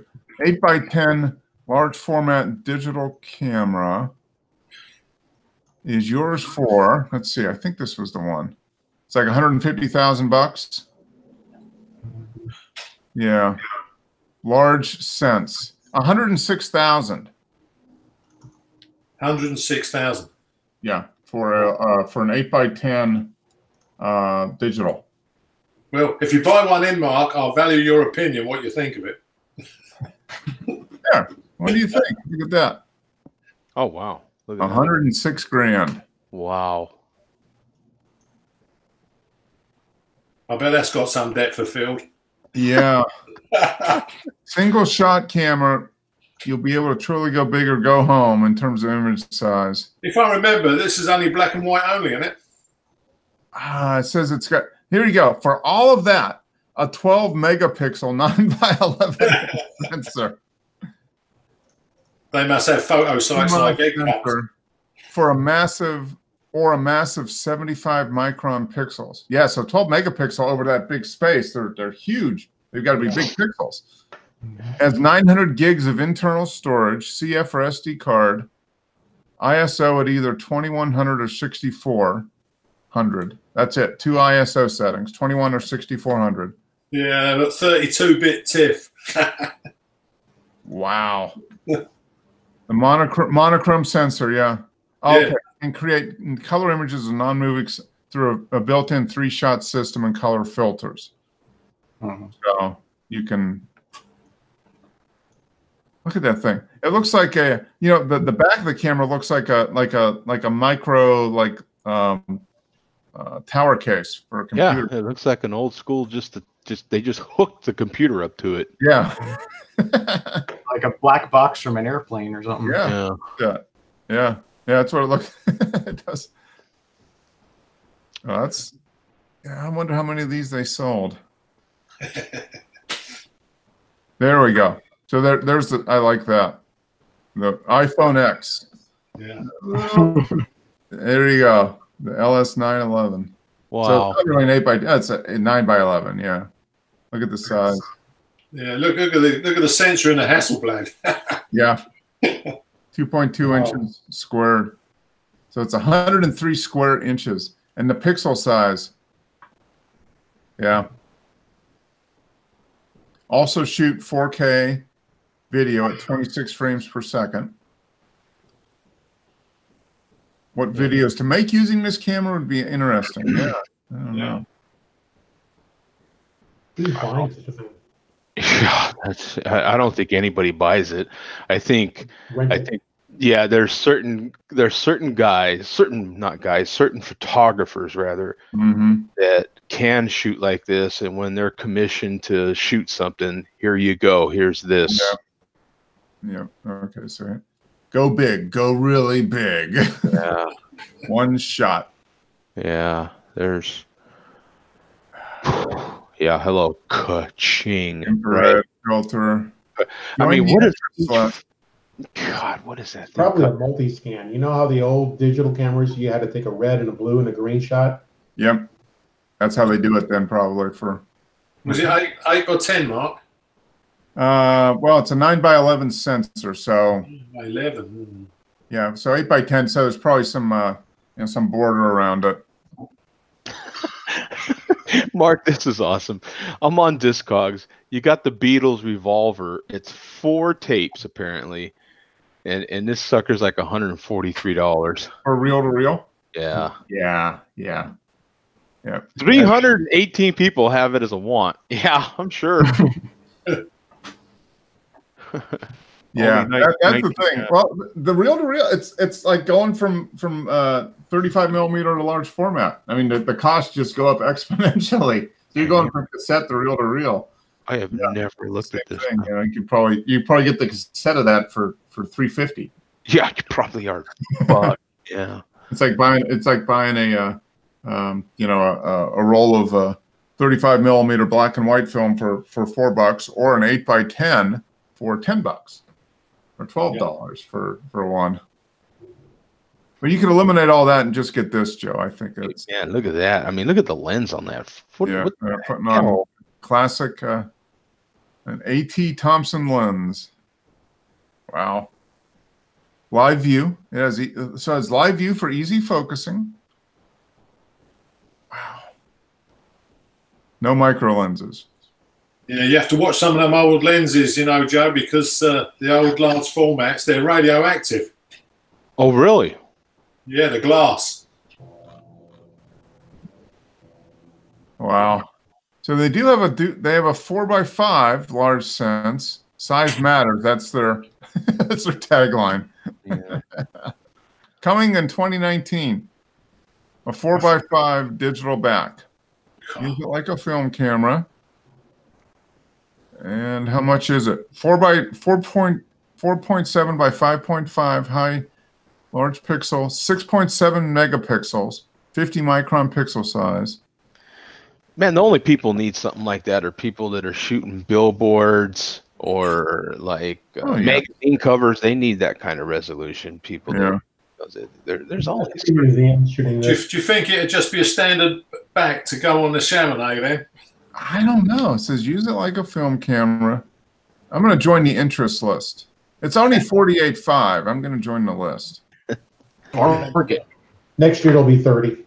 8x10 large format digital camera is yours for. Let's see. I think this was the one. It's like $150,000. Yeah. Large sense. 106,000. 106,000. Yeah, for an 8x10 digital. Well, if you buy one in, Mark, I'll value your opinion. What you think of it? Yeah. What do you think? Look at that. Oh wow. Look at that. 106 grand. Wow. I bet that's got some depth of field. Yeah. Single shot camera. You'll be able to truly go big or go home in terms of image size. If I remember, this is only black and white only, isn't it? It says it's got, here you go. For all of that, a 12 megapixel 9x11 sensor. They must have photo sites like egg cups. For a massive 75 micron pixels. Yeah, so 12 megapixel over that big space. They're huge. They've got to be big pixels. Has 900 gigs of internal storage, CF or SD card, ISO at either 2100 or 6400. That's it. 2 ISO settings, 21 or 6400. Yeah, but 32-bit TIFF. Wow. The monochrome sensor, yeah. Oh, Yeah. okay. And create color images of non-moving through a built-in 3-shot system and color filters. So you can look at that thing. It looks like the back of the camera looks like a micro tower case for a computer. Yeah, it looks like an old school. They just hooked the computer up to it. Yeah. Like a black box from an airplane or something. Yeah. Yeah. That's what it looks. It does. Oh, I wonder how many of these they sold. There we go. So there's the, I like that. The iPhone X. Yeah. There you go. The LS911. Wow. So it's not really an 8 by, that's a 9 by 11. Yeah. Look at the size. Yeah, look at the sensor in the Hasselblad. Yeah. 2.2 Wow. inches squared. So it's 103 square inches. And the pixel size. Yeah. Also shoot 4K video at 26 frames per second. What videos to make using this camera would be interesting. Yeah. I don't know. Who's buying such a thing? Yeah, I don't think anybody buys it. I think Rent it? yeah, there's certain photographers rather Mm-hmm. that can shoot like this, and when they're commissioned to shoot something, here you go, here's this. Yeah. Okay. So go big. Go really big. Yeah. One shot. Yeah, there's yeah, hello, ka-ching. Infrared filter. I mean, what is Flash. God, what is that thing? Probably a multi-scan. You know how the old digital cameras, you had to take a red and a blue and a green shot? Yep. That's how they do it then, probably for. Was it 8 by 10, Mark? Well, it's a 9 by 11 sensor, so 11. yeah, so 8 by 10. So there's probably some some border around it. Mark, this is awesome. I'm on Discogs. You got the Beatles Revolver. It's 4 tapes apparently, and this sucker's like $143. For reel to reel. Yeah. Yeah. 318 people have it as a want. Yeah, I'm sure. Yeah, Only that's the 19, thing. Well, the reel to reel, it's like going from 35 millimeter to large format. I mean, the costs just go up exponentially. So you're going from cassette to reel. I have never looked at this. Thing. You know, you probably get the cassette of that for $350. Yeah, you probably are. But yeah, It's like buying a roll of 35 millimeter black and white film for $4, or an 8 by 10 for $10, or $12 for one. But you can eliminate all that and just get this, Joe. I think it's yeah. Look at that. I mean, look at the lens on that. What they're the putting hell? on classic an AT Thompson lens. Wow. Live view. It has so it's live view for easy focusing. Wow. No micro lenses. Yeah, you have to watch some of them old lenses, you know, Joe, because the old large formats, they're radioactive. Oh, really? Yeah, the glass. Wow. So they do have a 4x5 large sense. Size matters. That's their that's their tagline. Yeah. Coming in 2019. A 4x5 digital back. Use it like a film camera. And how much is it? 4.7 by 5.5 high large pixel, 6.7 megapixels, 50 micron pixel size. Man, the only people need something like that are people that are shooting billboards or like magazine covers. They need that kind of resolution. People, there's all these. Museums shooting Do this. you think it'd just be a standard back to go on the Chamonix then? I don't know. It says use it like a film camera. I'm going to join the interest list. It's only 48.5. I'm going to join the list. Forget. Next year it'll be 30.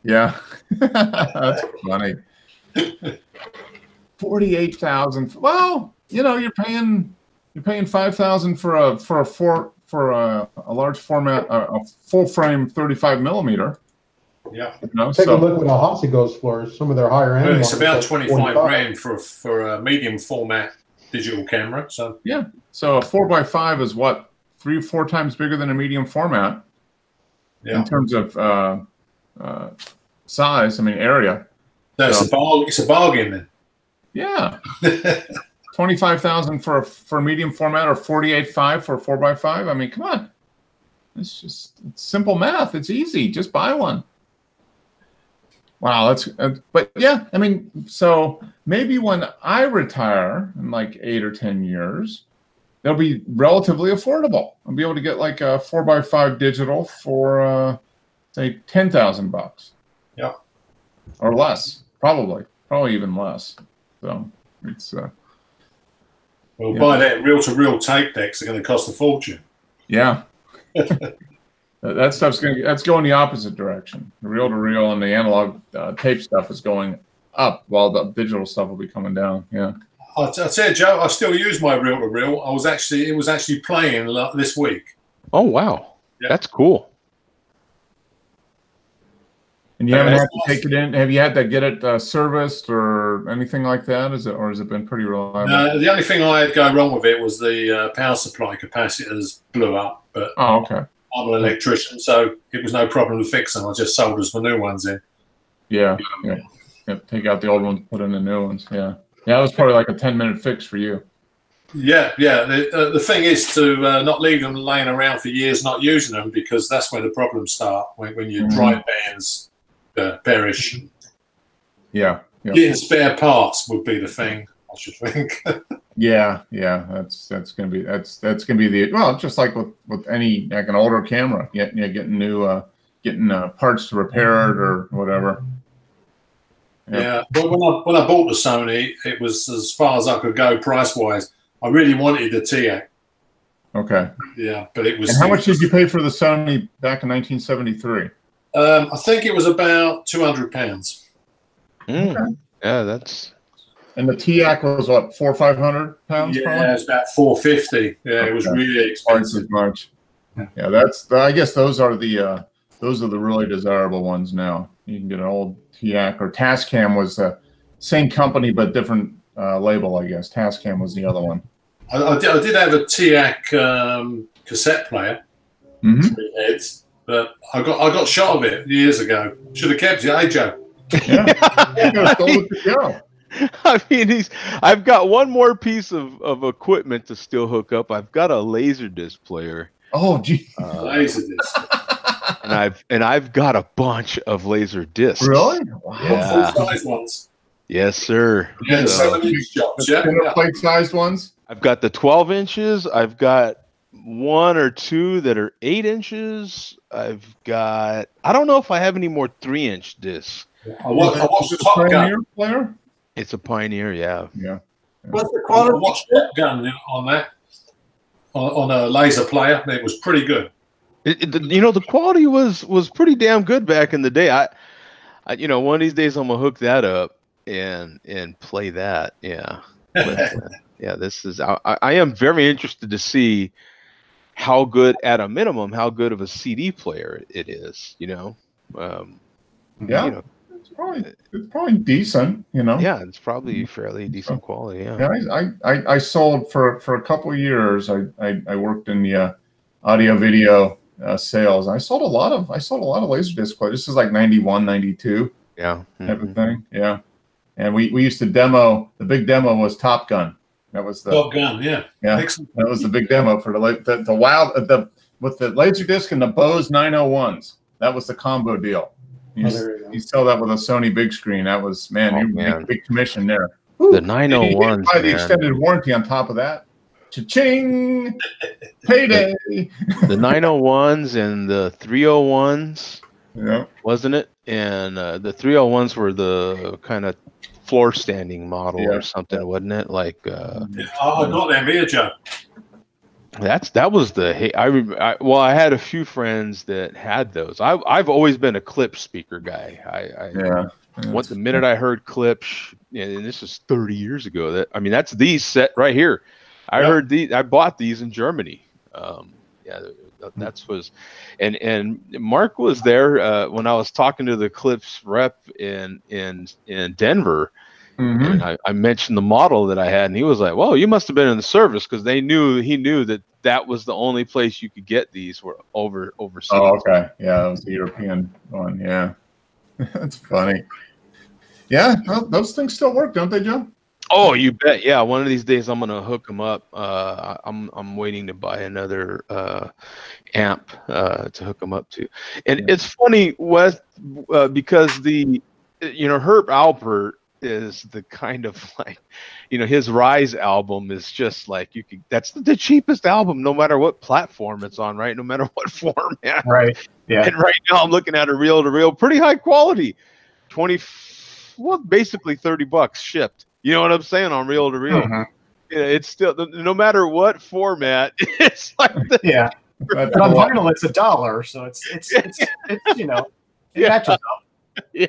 Yeah, that's funny. 48,000. Well, you know, you're paying 5,000 for a large format, a full frame 35 millimeter. Yeah. You know, Take a look what Ahasa goes for. Some of their higher end. Well, it's ones, about like 25 $45. grand for a medium format digital camera. So yeah. So a 4x5 is what, 3 or 4 times bigger than a medium format in terms of size. I mean, area. that's it's a bargain then. Yeah. 25,000 for a medium format, or 48.5 for a 4x5. I mean, come on. It's simple math. It's easy. Just buy one. Wow, but yeah, I mean, so maybe when I retire in like 8 or 10 years, they'll be relatively affordable. I'll be able to get like a 4x5 digital for say $10,000. Yeah. Or less, probably even less. So it's Well, Yeah. by then, reel-to-reel tape decks are going to cost a fortune. yeah. That stuff's that's going the opposite direction. The reel-to-reel and the analog tape stuff is going up, while the digital stuff will be coming down. Yeah. I tell you, Joe, I still use my reel-to-reel. It was actually playing this week. Oh wow, Yeah. that's cool. And you haven't had to take it in. Have you had to get it serviced or anything like that? Has it been pretty reliable? The only thing I had go wrong with it was the power supply capacitors blew up. But Oh, okay. I'm an electrician, so it was no problem to fix them. I just solddered the new ones in. Yeah. Take out the old ones, put in the new ones. Yeah. That was probably like a 10-minute fix for you. Yeah. The thing is to not leave them laying around for years not using them, because that's where the problems start, when your drive bands perish. Yeah. Getting spare parts would be the thing, I should think. Yeah. That's gonna be the, well, just like with any, like an older camera, getting new getting parts to repair it or whatever. Yeah, but when I bought the Sony, it was as far as I could go price wise. I really wanted the TIAC. Okay. Yeah, but it was. And how much did you pay for the Sony back in 1973? I think it was about £200. Okay. Yeah, that's. And the TIAC was what, £400 or £500? Yeah, probably? it's about £450. Yeah, it was Okay. really Twice expensive. as much. Yeah, I guess those are the really desirable ones now. You can get an old TIAC, or Tascam was the same company but different label, I guess. Tascam was the other one. I did have a TIAC cassette player, Mm-hmm. 3 heads, but I got shot of it years ago. Should have kept it, eh, Joe? Yeah. You could have stole it to go. I mean, I've got one more piece of equipment to still hook up. I've got a Laserdisc player, Oh, gee. Laserdisc. and I've got a bunch of laser discs. Really? Wow. Yeah. Full size ones. Yes, sir. Yeah, So, 7-inch shots. The Yeah. thinner plate-sized ones? I've got the 12 inches. I've got 1 or 2 that are 8 inches. I don't know if I have any more 3-inch discs. I watched Is it Top Gun. Pioneer player? It's a Pioneer, yeah. Yeah. What's the I quality? watched Top Gun on that, on a laser player. It was pretty good. The quality was pretty damn good back in the day. I one of these days I'm gonna hook that up and play that. Yeah. But, yeah, this is. I am very interested to see how good, at a minimum, how good of a CD player it is. Yeah. You It's probably decent, yeah, it's probably fairly decent quality. Yeah. Yeah, I sold for a couple of years. I worked in the audio video sales. I sold a lot of Laserdisc players. This is like 91, 92 Yeah. type of thing. Yeah. And we used to demo. The big demo was Top Gun. That was the Top Gun, yeah. yeah. Excellent. That was the big demo for with the Laserdisc and the Bose 901s. That was the combo deal. You sell that with a Sony big screen. That was, you make big commission there. The 901s, Buy the man. extended warranty on top of that. Cha-ching! Payday! The 901s and the 301s, Yeah. wasn't it? And the 301s were the kind of floor standing model Yeah. or something, wasn't it? Like I got them here, Joe. that was the I had a few friends that had those. I've always been a Klipsch speaker guy. The minute I heard Klipsch, and this is 30 years ago, that's these set right here. I bought these in Germany. And Mark was there when I was talking to the Klipsch rep in Denver. Mm-hmm. And I mentioned the model that I had, and he was like, "Well, you must have been in the service," because he knew that was the only place you could get these were overseas. Oh, okay. Yeah, that was the European one. Yeah. That's funny. Yeah, well, those things still work, don't they, Joe? Oh, you bet. Yeah, one of these days I'm gonna hook them up. I'm waiting to buy another amp to hook them up to. And it's funny, Wes, because the Herb Alpert is the kind of like, his Rise album is just like that's the cheapest album, no matter what platform it's on, right? No matter what format. Right. Yeah. And right now I'm looking at a reel to reel, pretty high quality, basically $30 shipped. You know what I'm saying, on reel to reel. Mhm. It's still, no matter what format, it's like Yeah. But on vinyl, it's $1, so it's it matches up. Yeah.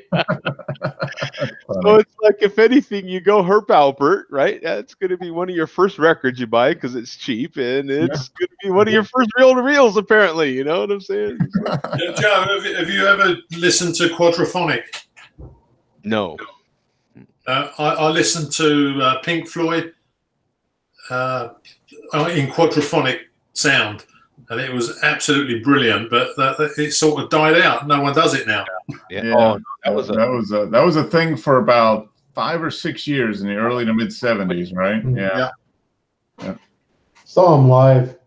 So it's like, if anything, you go Herb Alpert, right? That's going to be one of your first records you buy because it's cheap, and it's going to be one of your first reel to reels, apparently. You know what I'm saying? Yeah, Joe, have you ever listened to Quadraphonic? No. I listened to Pink Floyd in Quadraphonic sound, and it was absolutely brilliant. But it sort of died out. No one does it now. Yeah. Yeah. Oh, that was a thing for about 5 or 6 years in the early to mid 70s, right? Mhm. Yeah. Saw them live.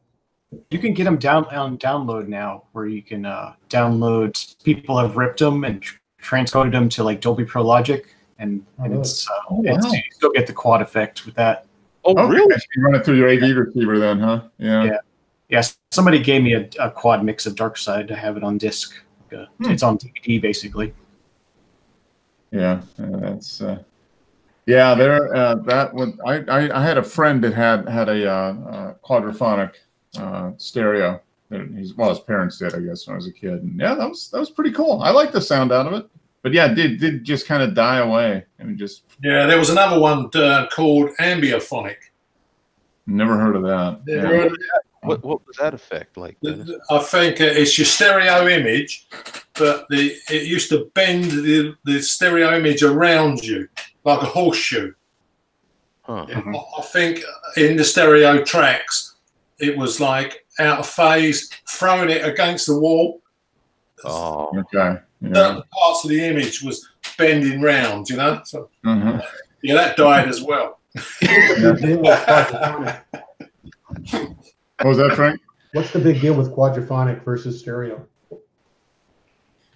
You can get them on download now, where you can download. People have ripped them and transcoded them to like Dolby Pro Logic, and it's you still get the quad effect with that. Oh, Okay, really? so you run it through your AV receiver then, huh? Yeah. Yeah. Yeah, somebody gave me a quad mix of Dark Side to have it on disc. It's on DVD basically. Yeah, that's there. That one, I had a friend that had a quadraphonic stereo. His parents did, I guess, when I was a kid. And yeah, that was pretty cool. I like the sound out of it. But yeah, it did just kind of die away, and just Yeah, there was another one called Ambiophonic. never heard of that. Never Yeah. heard of it? What was that effect like? I think it's your stereo image, but it used to bend the stereo image around you like a horseshoe. Huh. I think in the stereo tracks, it was like out of phase, throwing it against the wall. Oh. Okay. Yeah. Certain parts of the image was bending round, So Mhm. yeah, that died as well. What was that, Frank? What's the big deal with quadraphonic versus stereo?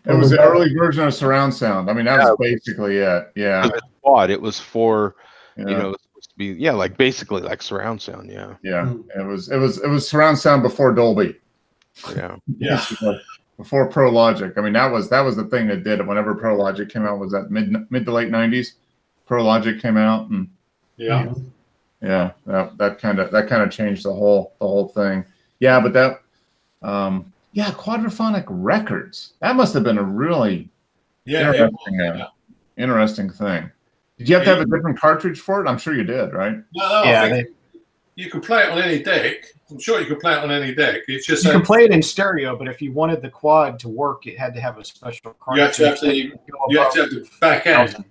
It was the early version of surround sound. I mean, that was basically it. Yeah. Quad. It was for Yeah. it was supposed to be like basically like surround sound. Yeah. Yeah. It was surround sound before Dolby. Yeah. Yeah. Before Pro Logic. I mean, that was the thing that did it. Whenever Pro Logic came out, was that mid to late 90s? Pro Logic came out, and Yeah. yeah, that kind of changed the whole thing. Yeah, but that quadraphonic records. That must have been a really interesting thing. Did you have to have a different cartridge for it? I'm sure you did, right? No, Yeah, I think you could play it on any deck. I'm sure you could play it on any deck. It's just you can play it in stereo, but if you wanted the quad to work, it had to have a special you have cartridge. to have the back end.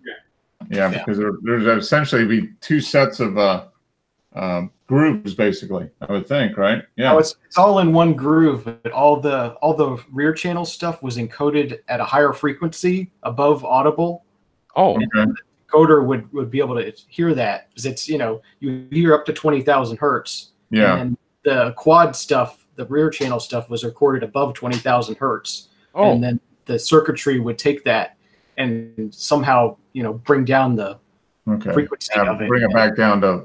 Yeah, because there's essentially be two sets of grooves, basically. I would think, right? Yeah. No, it's all in one groove, but all the rear channel stuff was encoded at a higher frequency above audible. Oh. Okay. The encoder would be able to hear that, because it's you hear up to 20,000 hertz. Yeah. And the quad stuff, the rear channel stuff, was recorded above 20,000 hertz. Oh. And then the circuitry would take that and somehow bring down the frequency of it. Bring it back down to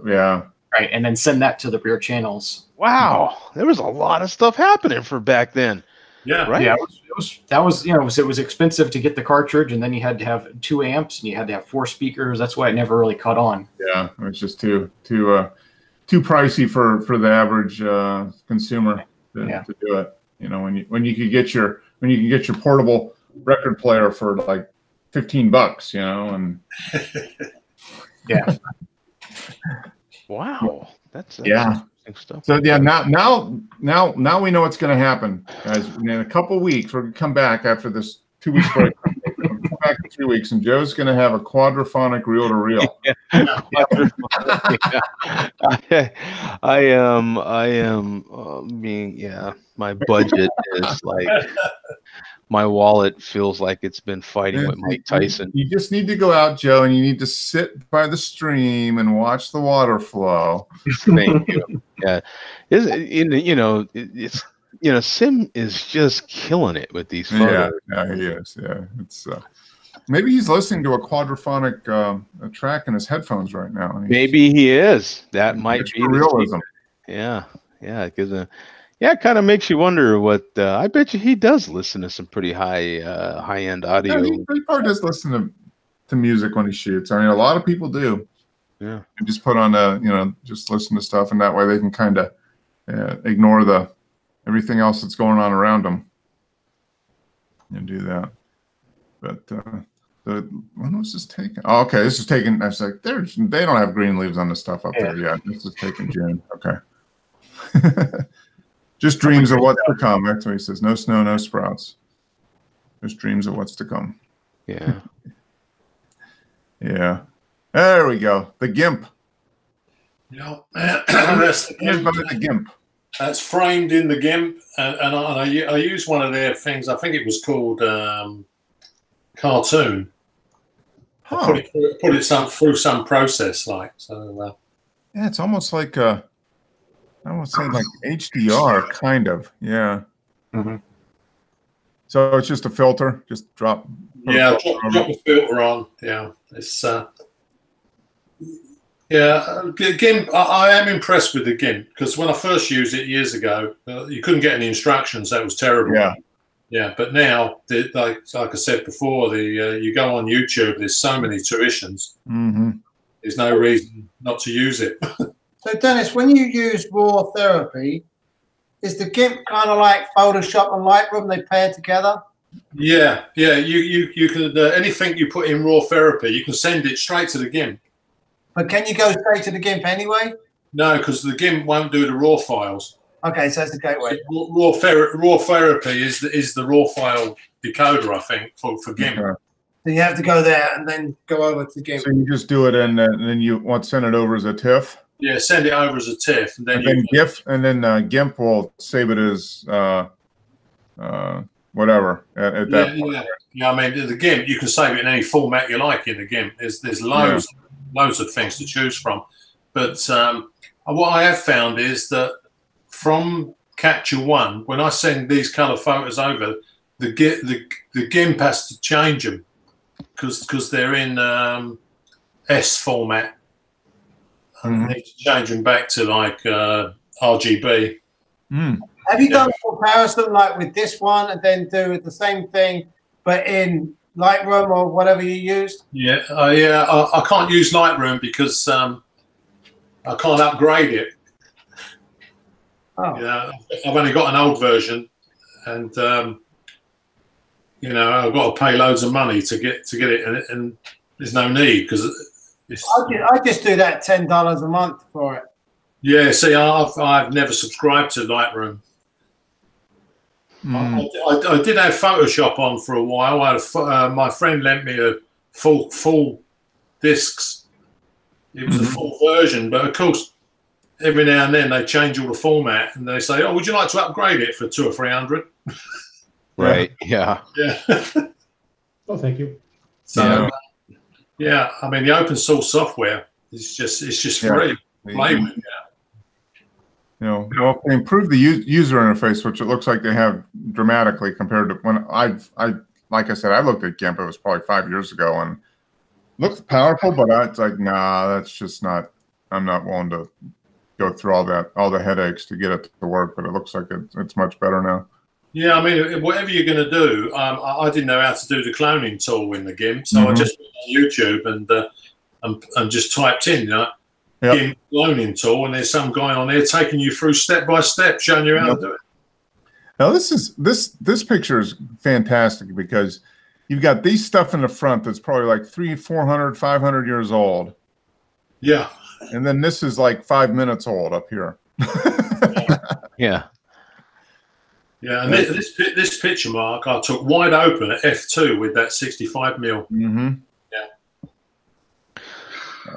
Right, and then send that to the rear channels. Wow. There was a lot of stuff happening for back then. Yeah. Right. Yeah, it was expensive to get the cartridge, and then you had to have 2 amps, and you had to have 4 speakers. That's why it never really caught on. Yeah. It was just too pricey for the average consumer to do it. When you could get your portable record player for like $15, and Yeah. Wow. That's yeah. interesting stuff. So yeah, now we know what's going to happen, guys. In a couple of weeks, we're going to come back after this 2 week break. We'll come back in 3 weeks, and Joe's going to have a quadraphonic reel to reel. I am my budget is like, my wallet feels like it's been fighting with Mike Tyson. You just need to go out, Joe, and you need to sit by the stream and watch the water flow. Thank you. Yeah, Sim is just killing it with these photos. Yeah, he is. Yeah, it's Maybe he's listening to a quadraphonic track in his headphones right now. Maybe he is. That might be realism. Yeah, because it kind of makes you wonder what. I bet you he does listen to some pretty high end audio. Yeah, he probably does listen to music when he shoots. I mean, a lot of people do. Yeah, and just put on just listen to stuff, and that way they can kind of ignore everything else that's going on around them and do that. But when was this taken? Oh, okay, this is taken. I was like, they don't have green leaves on the stuff up there yet. This is taken June. Okay. Just dreams of what's to come. That's what he says. No snow, no sprouts. Just dreams of what's to come. Yeah. Yeah. There we go. The GIMP. That's the GIMP. That's framed in the GIMP, and I use one of their things. I think it was called Cartoon. Huh. Put it through some process, like so. Yeah, it's almost like I would say like HDR, kind of. Yeah. Mm-hmm. So it's just a filter. Just drop. Yeah, drop the filter on. Yeah, it's GIMP. I am impressed with the GIMP because when I first used it years ago, you couldn't get any instructions. That was terrible. Yeah. But now, like I said before, you go on YouTube. There's so many tuitions. Mm-hmm. There's no reason not to use it. So, Dennis, when you use Raw Therapy, is the GIMP kind of like Photoshop and Lightroom? They pair together? Yeah. You could anything you put in Raw Therapy, you can send it straight to the GIMP. But can you go straight to the GIMP anyway? No, because the GIMP won't do the RAW files. Okay, so that's the gateway. Raw Therapy is the RAW file decoder, I think, for GIMP. Okay. So you have to go there and then go over to GIMP. So you just do it, and then you want to send it over as a TIFF. Yeah, send it over as a TIFF, and then GIF, and then GIMP will save it as whatever at that point. Yeah. I mean, the GIMP, you can save it in any format you like in the GIMP. There's loads of things to choose from. But what I have found is that from Capture One, when I send these color photos over, the GIMP has to change them because they're in S format. Mm-hmm. I need to change them back to like RGB. Have you done a comparison like with this one and then do the same thing but in Lightroom or whatever you use? Yeah, I can't use Lightroom because I can't upgrade it. Oh. Yeah, I've only got an old version, and I've got to pay loads of money to get it, and there's no need because I just do that $10 a month for it. Yeah, see, I've never subscribed to Lightroom. I did have Photoshop on for a while. My friend lent me a full discs. It was a full version, but of course, every now and then they change all the format and they say, "Oh, would you like to upgrade it for $200 or $300?" Right. Yeah. Oh, thank you. So, I mean, the open source software is just free. Play with. Well, they improved the user interface, which it looks like they have dramatically compared to when like I said, I looked at GIMP. It was probably 5 years ago, and looked powerful, but it's like, nah, that's just not. I'm not willing to go through all the headaches to get it to work. But it looks like it's much better now. Yeah, I mean, whatever you're going to do, I didn't know how to do the cloning tool in the GIMP, so I just went on YouTube and just typed in, GIMP cloning tool, and there's some guy on there taking you through step by step, showing you how to do it. Now this picture is fantastic because you've got these stuff in the front that's probably like 300, 400, 500 years old. Yeah. And then this is like 5 minutes old up here. Yeah, and this picture, Mark, I took wide open at f2 with that 65mm. Mm-hmm.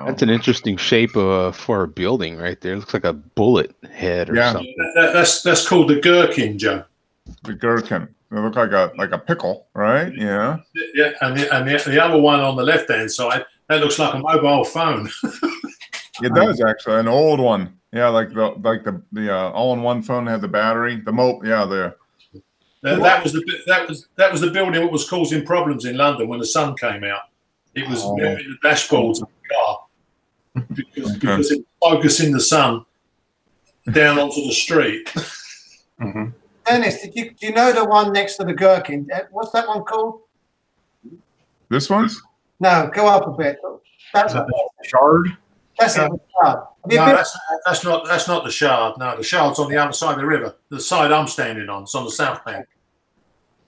That's an interesting shape for a building right there. It looks like a bullet head or something. That's called the gherkin, Joe. The gherkin. They look like a pickle, right? Yeah. Yeah, and the other one on the left-hand side, that looks like a mobile phone. It does actually, an old one. Yeah, like the all-in-one phone had the battery. That was the building that was causing problems in London when the sun came out. It was melting the dashboards of the car because it was focusing the sun down onto the street. Mm-hmm. Dennis, do you know the one next to the Gherkin? What's that one called? This one's? No, go up a bit. That's the Shard. That's the Shard. No, that's not the Shard. No, the Shard's on the other side of the river. The side I'm standing on, it's on the south bank.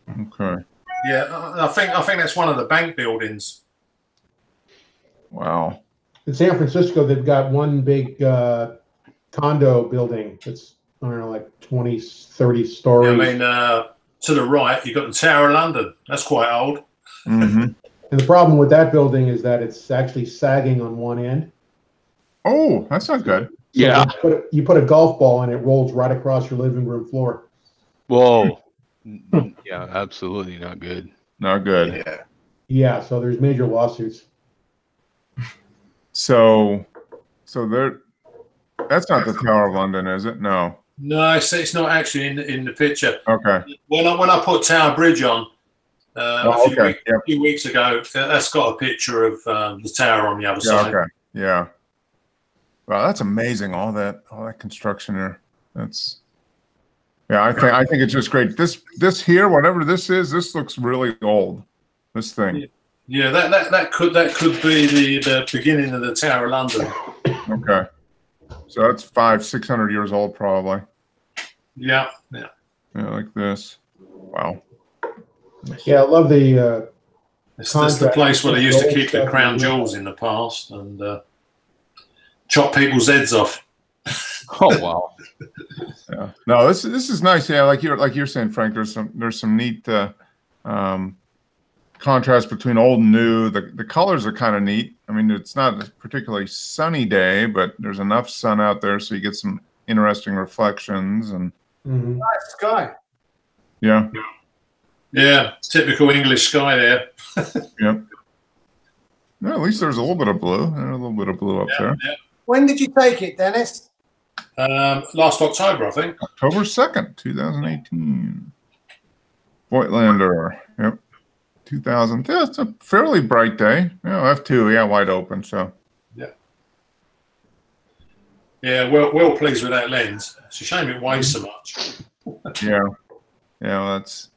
Okay. Yeah, I think that's one of the bank buildings. Wow. In San Francisco, they've got one big condo building that's, I don't know, like 20, 30 stories. Yeah, I mean, to the right, you've got the Tower of London. That's quite old. Mm-hmm. And the problem with that building is that it's actually sagging on one end. Oh, that's not good. So Yeah. you put a golf ball and it rolls right across your living room floor. Whoa. Yeah, absolutely not good. Not good. Yeah. Yeah, so there's major lawsuits. So there. That's not the Tower of London, is it? No. No, it's not actually in the picture. Okay. When I put Tower Bridge on a few weeks ago, that's got a picture of the tower on the other side. Okay. Yeah. Wow, that's amazing. All that construction there. That's. Yeah, I think it's just great. This here, whatever this is, this looks really old. This thing. Yeah, that could be the beginning of the Tower of London. Okay. So that's 500-600 years old, probably. Yeah. Yeah, like this. Wow. Yeah, I love the. It's the place where they used to keep the crown jewels in the past and chop people's heads off. Oh wow. Yeah. No, this is nice. Yeah, like you're saying, Frank. There's some neat contrast between old and new. The colors are kind of neat. I mean, it's not a particularly sunny day, but there's enough sun out there so you get some interesting reflections and. Mhm. Nice sky. Yeah. Yeah, typical English sky there. Yep. Well, at least there's a little bit of blue. There's a little bit of blue up there. Yeah. When did you take it, Dennis? Last October, I think. October 2nd, 2018. Voigtlander. Yep. 2000. Yeah, it's a fairly bright day. Yeah, F2. Yeah, wide open. So. Yeah, well pleased with that lens. It's a shame it weighs so much. Yeah. Yeah, that's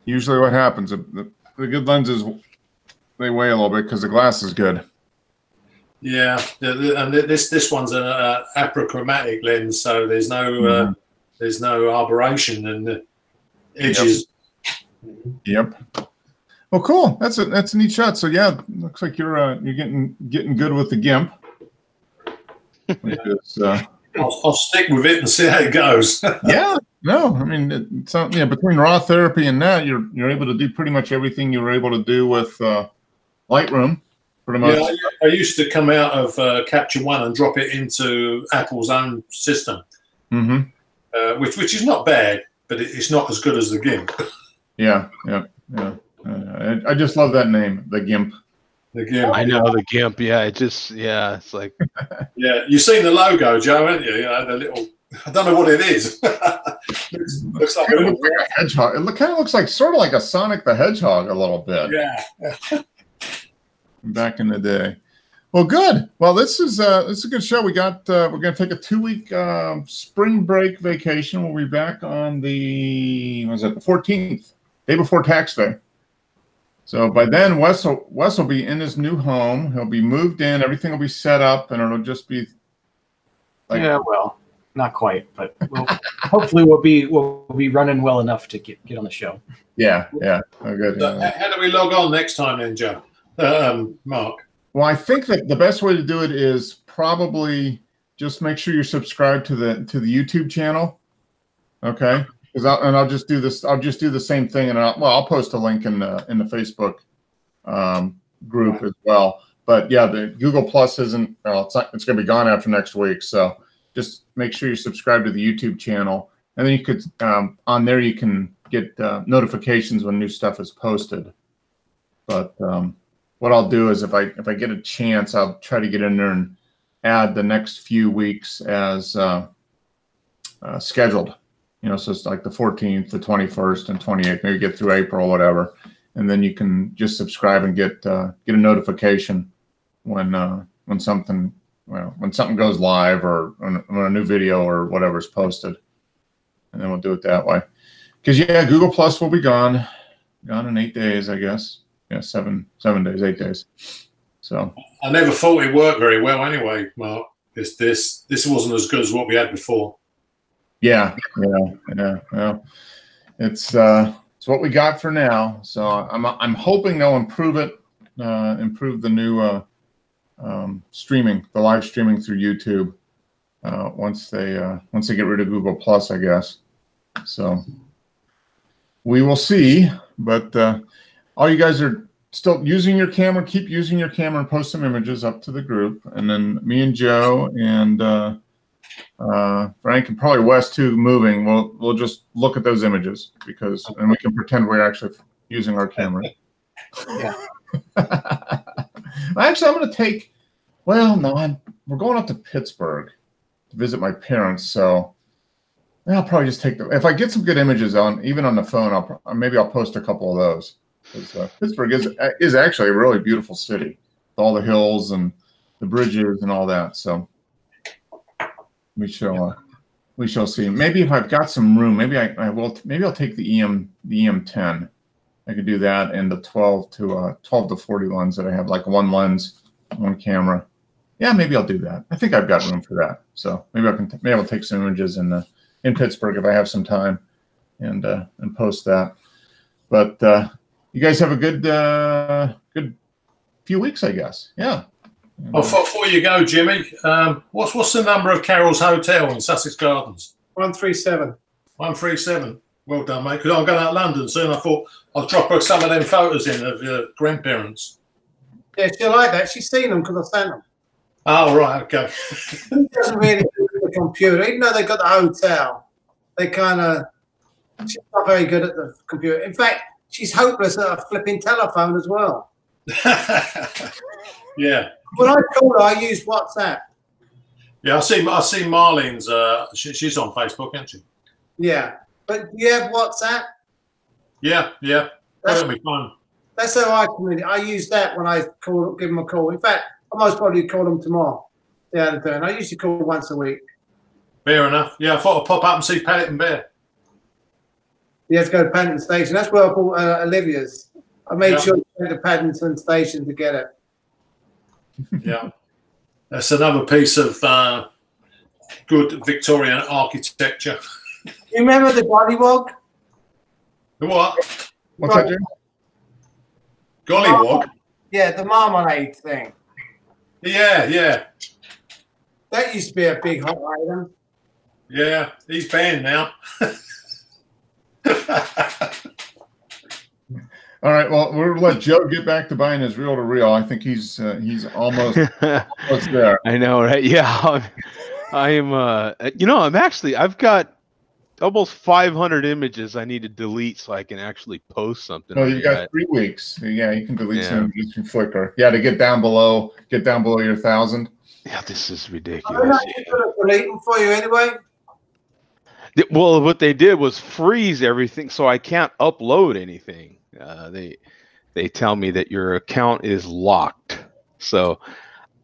usually what happens. The good lenses, they weigh a little bit because the glass is good. Yeah, and this one's an apochromatic lens, so there's no aberration in the edges. Yep. Well, cool. That's a neat shot. So yeah, looks like you're getting good with the GIMP. I'll stick with it and see how it goes. Yeah. No, I mean, between raw therapy and that, you're able to do pretty much everything you were able to do with Lightroom. Pretty much. Yeah, I used to come out of Capture One and drop it into Apple's own system, which is not bad, but it's not as good as the GIMP. Yeah. I just love that name, the GIMP. The GIMP. I know the GIMP. Yeah, it's like. Yeah, you've seen the logo, Joe, haven't you? You know, the little. I don't know what it is. looks like a hedgehog. It kind of looks like sort of like a Sonic the Hedgehog a little bit. Yeah. Back in the day. Well, good. Well, this is a good show. We're going to take a 2-week spring break vacation. We'll be back on the 14th, day before tax day. So by then, Wes will be in his new home. He'll be moved in. Everything will be set up, and it'll just be like well, not quite, but hopefully we'll be running well enough to get on the show. Yeah. Oh, good. So how do we log on next time, then, Joe? Mark. Well, I think that the best way to do it is probably just make sure you're subscribed to the YouTube channel. Okay. I'll just do this. I'll just do the same thing, and I'll post a link in the Facebook group as well. But yeah, the Google Plus isn't. Well, it's going to be gone after next week. So just make sure you subscribe to the YouTube channel, and then you could on there you can get notifications when new stuff is posted. But what I'll do is if I get a chance, I'll try to get in there and add the next few weeks as scheduled. So it's like the 14th, the 21st, and 28th. Maybe get through April, whatever, and then you can just subscribe and get a notification when something goes live or when a new video or whatever is posted, and then we'll do it that way. Because Google Plus will be gone in 8 days, I guess. Yeah, 7 days, 8 days. So I never thought it worked very well anyway, Mark. This wasn't as good as what we had before. Yeah. It's what we got for now. So I'm hoping they'll improve it, improve the new streaming, the live streaming through YouTube once they get rid of Google Plus, I guess. So we will see. But all you guys are still using your camera. Keep using your camera and post some images up to the group, and then me and Joe and Frank and probably Wes too moving. We'll just look at those images and we can pretend we're actually using our camera. Yeah. Actually, I'm going to take. Well, no, we're going up to Pittsburgh to visit my parents, so I'll probably just take if I get some good images even on the phone, maybe I'll post a couple of those. Because Pittsburgh is actually a really beautiful city, with all the hills and the bridges and all that. So we shall see. Maybe if I've got some room, maybe I will. Maybe I'll take the EM10. I could do that, and the 12 to 40 lens that I have, like one lens, one camera. Yeah, maybe I'll do that. I think I've got room for that. So maybe I'll take some images in Pittsburgh if I have some time, and post that. But you guys have a good few weeks, I guess. Yeah. Well, before you go, Jimmy, what's the number of Carol's Hotel in Sussex Gardens? 137. 137. Well done, mate. Because I'm going out to London soon. I thought I'll drop her some of them photos in of your grandparents. Yeah, she'll like that. She's seen them because I sent them. Oh, right. Okay. She doesn't really do the computer, even though they got the hotel. She's not very good at the computer. In fact, she's hopeless at a flipping telephone as well. Yeah. When I call her, I use WhatsApp. Yeah, I see Marlene's. She's on Facebook, isn't she? Yeah, but do you have WhatsApp? Yeah. That'll be fun. That's how I communicate. I use that when I give them a call. In fact, I most probably call them tomorrow. Yeah, they're doing. I usually call once a week. Fair enough. Yeah, I thought I'd pop up and see Paddington Bear. You have to go to Paddington Station. That's where I bought Olivia's. I made sure to go to Paddington Station to get it. Yeah. That's another piece of good Victorian architecture. You remember the Gollywog? The what? What's that, Jim? Gollywog? Yeah, the marmalade thing. Yeah. That used to be a big hot item. Yeah, he's banned now. All right. Well, we'll let Joe get back to buying his reel-to-reel. I think he's almost there. I know, right? Yeah, I am. I've got almost 500 images I need to delete so I can actually post something. No, you've got 3 weeks. Yeah, you can delete some images from Flickr. Yeah, to get down below your 1,000. Yeah, this is I'm ridiculous. not going to delete them for you anyway. Well, what they did was freeze everything, so I can't upload anything. They tell me that your account is locked, so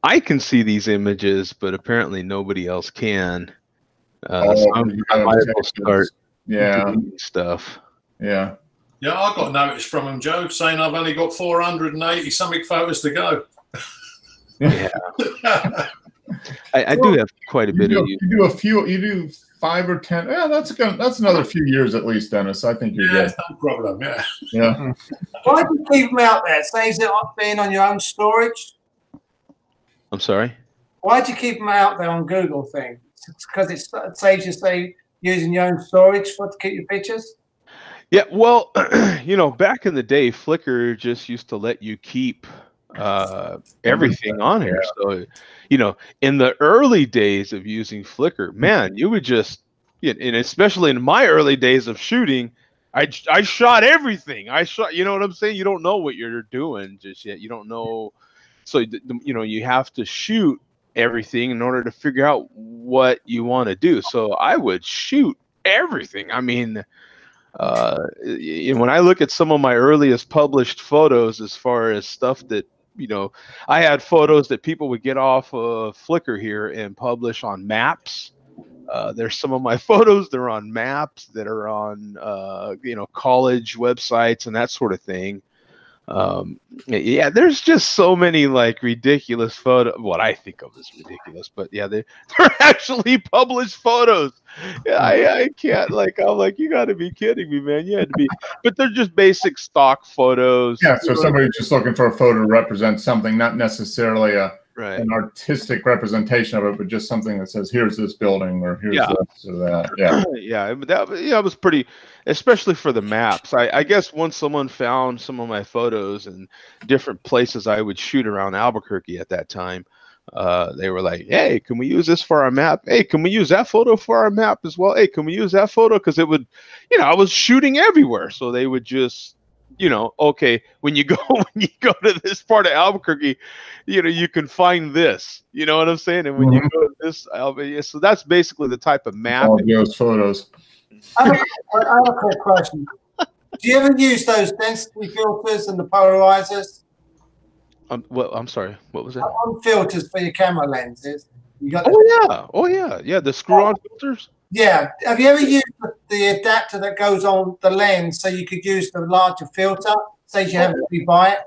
I can see these images, but apparently nobody else can. So I might as well start deleting stuff. Yeah. Yeah, I got notice from him, Joe, saying I've only got 480 something photos to go. Yeah. I do have quite a bit of you. You do 5 or 10. Yeah, that's another few years at least, Dennis. I think you're good. No problem. Yeah. Why do you keep them out there? Saves it being on your own storage. I'm sorry. Why do you keep them out there on Google thing? Because it saves you using your own storage to keep your pictures. Yeah. Well, back in the day, Flickr just used to let you keep everything on here. So, in the early days of using Flickr, man, you would just, and especially in my early days of shooting, I shot everything. You know what I'm saying? You don't know what you're doing just yet. You don't know. So, you have to shoot everything in order to figure out what you want to do. So I would shoot everything. I mean, when I look at some of my earliest published photos, as far as stuff that, I had photos that people would get off of Flickr here and publish on maps. There's some of my photos, they're on maps that are on, college websites and that sort of thing. Yeah, there's just so many like ridiculous what I think of as ridiculous, but yeah, they're actually published photos. Yeah, I can't, I'm like, you got to be kidding me, man. You had to be, but they're just basic stock photos. Yeah, so somebody's just looking for a photo to represent something, not necessarily an artistic representation of it, but just something that says, here's this building, or here's this or that. Yeah. Yeah, that was pretty, especially for the maps. I guess once someone found some of my photos and different places I would shoot around Albuquerque at that time, they were like, hey, can we use this for our map? Hey, can we use that photo for our map as well? Hey, can we use that photo? Because it would, I was shooting everywhere. So they would just, okay, when you go to this part of Albuquerque, you can find this. You know what I'm saying? And when you go to this, so that's basically the type of map. All those photos. I have a quick question. Do you ever use those density filters and the polarizers? I'm sorry. What was that? On filters for your camera lenses. You got yeah. The screw-on filters. Yeah. Have you ever used the adapter that goes on the lens so you could use the larger filter? Saves you having to buy it.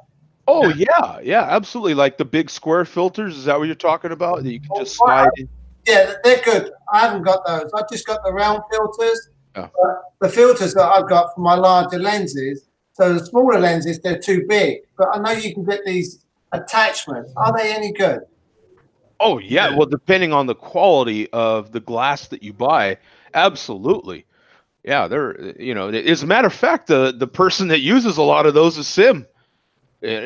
Oh yeah, absolutely. Like the big square filters. Is that what you're talking about? That you can just slide in? Yeah, they're good. I haven't got those. I've just got the round filters. Oh. The filters that I've got for my larger lenses. So the smaller lenses, they're too big. But I know you can get these attachments. Are they any good? Oh yeah. Well, depending on the quality of the glass that you buy, absolutely. Yeah, they're, as a matter of fact, the person that uses a lot of those is Sim.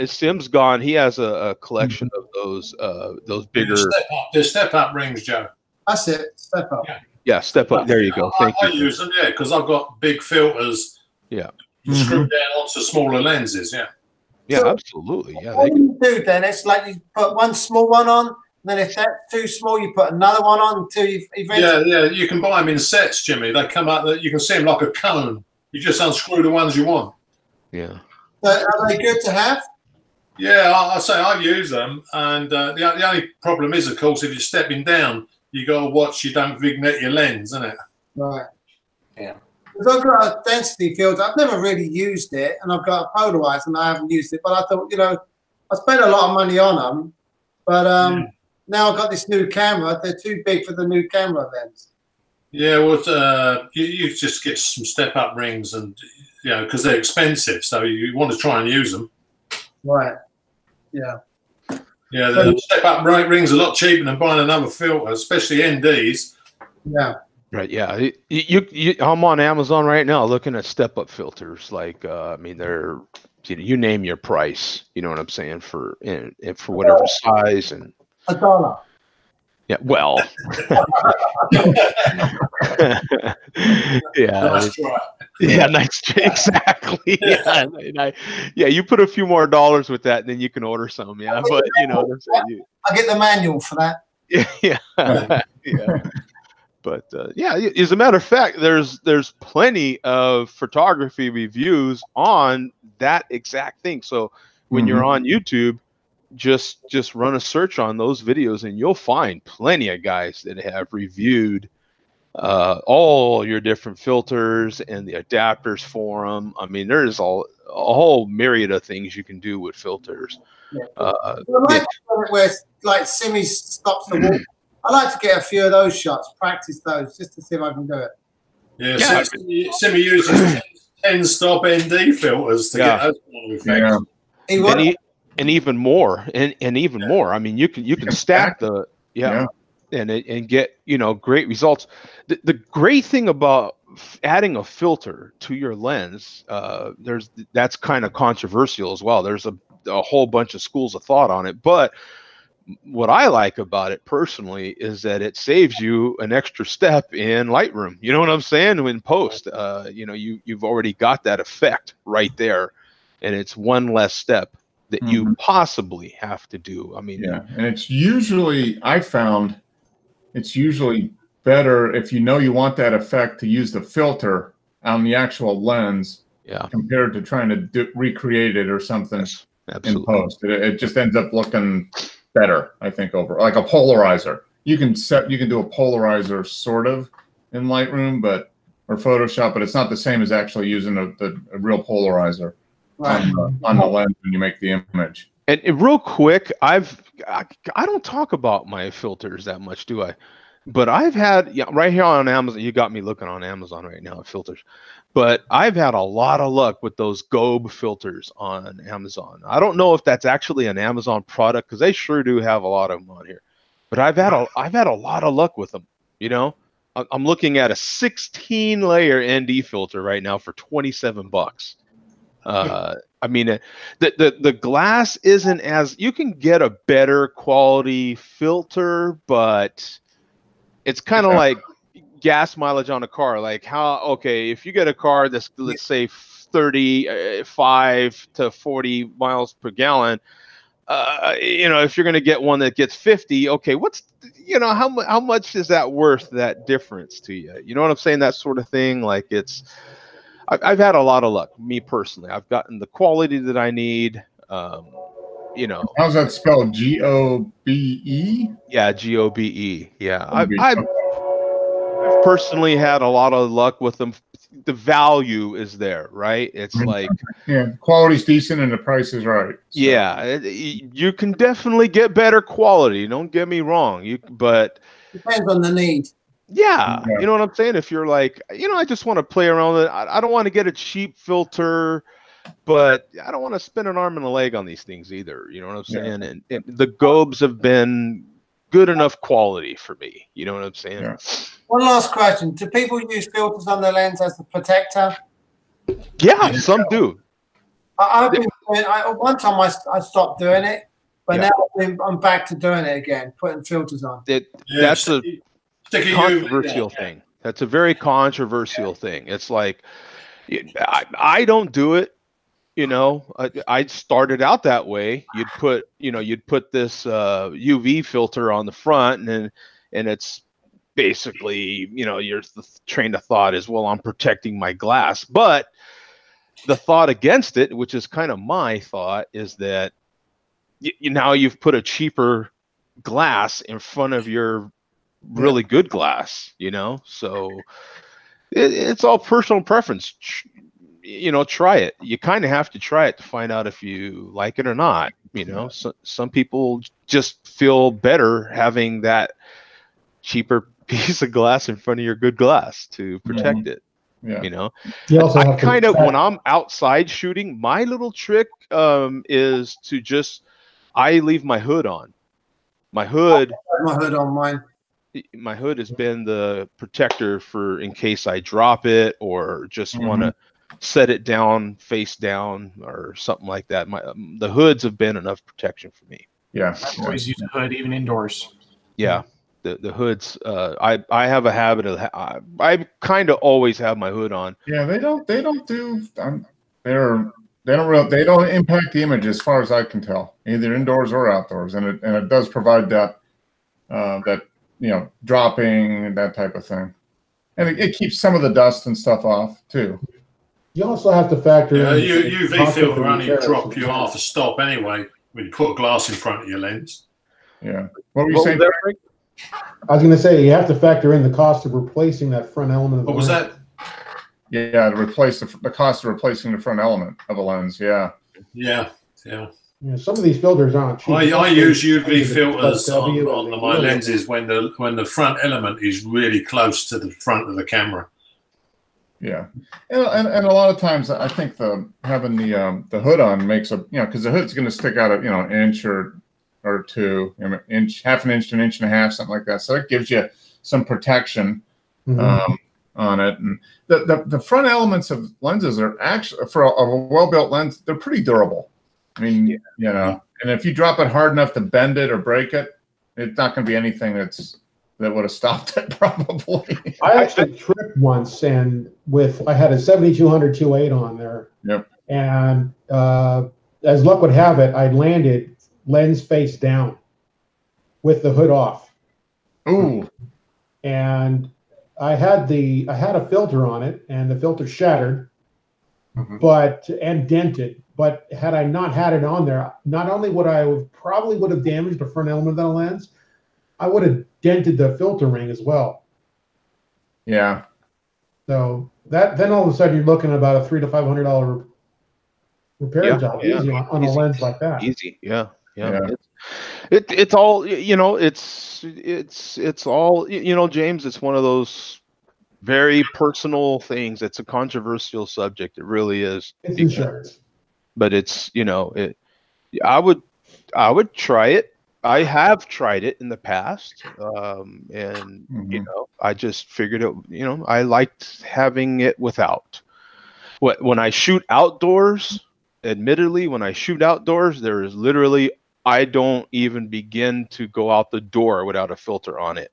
Sim's gone. He has a collection of those bigger. The step up rings, Joe. That's it. Step up. Yeah, step up. There you go. Thank you. I use them, because I've got big filters. Yeah. Screwed down onto smaller lenses. Yeah. Yeah, So, absolutely. Yeah. What do you do then? It's like you put one small one on, and then if that's too small, you put another one on until you've eventually. Yeah. You can buy them in sets, Jimmy. They come out. You can see them like a cone. You just unscrew the ones you want. Yeah. So are they good to have? Yeah, I say I use them, and the only problem is, of course, if you're stepping down, you got to watch you don't vignette your lens, isn't it? Right. Yeah. Because I've got a density filter. I've never really used it, and I've got a polarizer, and I haven't used it. But I thought, I spent a lot of money on them, but now I've got this new camera. They're too big for the new camera lens. Yeah, well, you just get some step-up rings, and because they're expensive, so you want to try and use them. Right. Yeah. Yeah, the step-up rings are a lot cheaper than buying another filter, especially NDs. Yeah. Right. Yeah. I'm on Amazon right now looking at step-up filters. Like, they're, you name your price. You know what I'm saying, for whatever size and $1. Yeah. Well. Yeah. Nice try. Yeah, nice. Exactly. Yeah, you put a few more dollars with that, and then you can order some. Yeah, but I get the manual for that. Yeah. Yeah. But as a matter of fact, there's plenty of photography reviews on that exact thing. So when you're on YouTube, just run a search on those videos, and you'll find plenty of guys that have reviewed all your different filters and the adapters for them. I mean, there's a whole myriad of things you can do with filters. Where like Simmy stops the walk. I like to get a few of those shots, practice those, just to see if I can do it. Yeah. Simmy uses 10-stop ND filters to get those kind of effects. And even more, and even more. I mean, you can stack the and get great results. The great thing about adding a filter to your lens, that's kind of controversial as well. There's a whole bunch of schools of thought on it, but what I like about it personally is that it saves you an extra step in Lightroom. You know what I'm saying? In post, you've already got that effect right there, and it's one less step that you possibly have to do. I mean, and it's usually, I found, it's usually better if you know you want that effect to use the filter on the actual lens, compared to trying to recreate it or something in post. It just ends up looking better, I think, over like a polarizer. You can do a polarizer sort of in Lightroom, or Photoshop, but it's not the same as actually using a real polarizer on the lens when you make the image. And real quick, I don't talk about my filters that much, do I? But I've had right here on Amazon. You got me looking on Amazon right now at filters, but I've had a lot of luck with those Gobe filters on Amazon. I don't know if that's actually an Amazon product, because they sure do have a lot of them on here. But I've had a lot of luck with them. You know, I'm looking at a 16-layer ND filter right now for $27. I mean, the glass isn't as, you can get a better quality filter, but it's kind of like gas mileage on a car. Like if you get a car that's, let's say 35 to 40 miles per gallon, if you're going to get one that gets 50, okay, how much is that worth, that difference to you? You know what I'm saying? That sort of thing. Like I've had a lot of luck, me personally. I've gotten the quality that I need. How's that spelled? G-O-B-E? Yeah, G-O-B-E. Yeah, I've personally had a lot of luck with them. The value is there, right? It's like, the quality's decent and the price is right. So. Yeah, you can definitely get better quality. Don't get me wrong. But depends on the need. Yeah, you know what I'm saying? If you're like, I just want to play around with it. I don't want to get a cheap filter, but I don't want to spend an arm and a leg on these things either. You know what I'm saying? And the Gobes have been good enough quality for me. You know what I'm saying? Yeah. One last question. Do people use filters on their lens as a protector? Yeah, some do. I've been doing, one time I stopped doing it, but now I'm back to doing it again, putting filters on. That's a controversial thing. That's a very controversial thing. It's like, I don't do it. I started out that way. You'd put this UV filter on the front, and it's basically, your train of thought is, well, I'm protecting my glass. But the thought against it, which is kind of my thought, is that now you've put a cheaper glass in front of your really good glass, so it's all personal preference. Try it. You kind of have to try it to find out if you like it or not. So, some people just feel better having that cheaper piece of glass in front of your good glass to protect it. You also I kind of, when I'm outside shooting, my little trick is to I leave my hood on. My hood on mine. My hood has been the protector for in case I drop it or just want to set it down, face down, or something like that. The hoods have been enough protection for me. Yeah, I always use a hood, even indoors. Yeah, the hoods. I have a habit of I kind of always have my hood on. Yeah, they don't do. They don't impact the image as far as I can tell, either indoors or outdoors, and it does provide that dropping and that type of thing. And it keeps some of the dust and stuff off too. You also have to factor in UV filter only drop you half a stop anyway when you put a glass in front of your lens. Yeah. What were you saying? I was going to say you have to factor in the cost of replacing that front element of the lens. What was that? Yeah, to replace the cost of replacing the front element of a lens. Yeah. Yeah. Some of these filters aren't cheap. I use UV filters on my lenses when the front element is really close to the front of the camera. Yeah, and a lot of times I think having the hood on makes because the hood's going to stick out an inch or two, half an inch to an inch and a half, something like that. So it gives you some protection on it. And the front elements of lenses are actually, for a well-built lens, they're pretty durable. I mean, and if you drop it hard enough to bend it or break it, it's not going to be anything that would have stopped it probably. I actually tripped once, and I had a 7200 2.8 on there. Yep. And as luck would have it, I landed lens face down with the hood off. Ooh. and I had a filter on it, and the filter shattered, and dented. But had I not had it on there, not only would I have probably would have damaged the front element of the lens, I would have dented the filter ring as well. Yeah. So then all of a sudden you're looking at about a $300 to $500 repair job easy on a lens like that. Easy, yeah. It's all, it's all, James. It's one of those very personal things. It's a controversial subject. It really is. It's insurance. But it's, I would try it. I have tried it in the past, and I just figured it. I liked having it without. When I shoot outdoors, admittedly, when I shoot outdoors, there is literally I don't even begin to go out the door without a filter on it.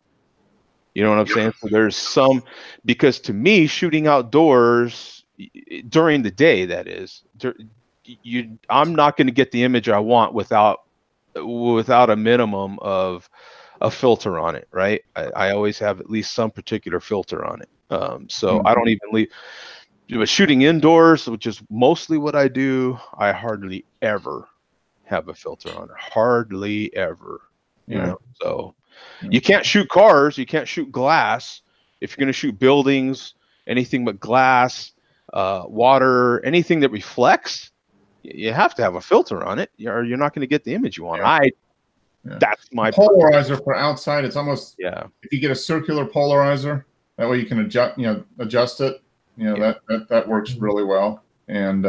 You know what I'm saying? So there's some, because to me, shooting outdoors during the day, that is, I'm not going to get the image I want without a minimum of a filter on it, right? I always have at least some particular filter on it. So I don't even leave. But shooting indoors, which is mostly what I do, I hardly ever have a filter on it. Hardly ever. You know, so you can't shoot cars, you can't shoot glass. If you're going to shoot buildings, anything but glass, water, anything that reflects, you have to have a filter on it, or you're not going to get the image you want. That's my polarizer for outside. It's almost if you get a circular polarizer, that way you can adjust it. That works really well. And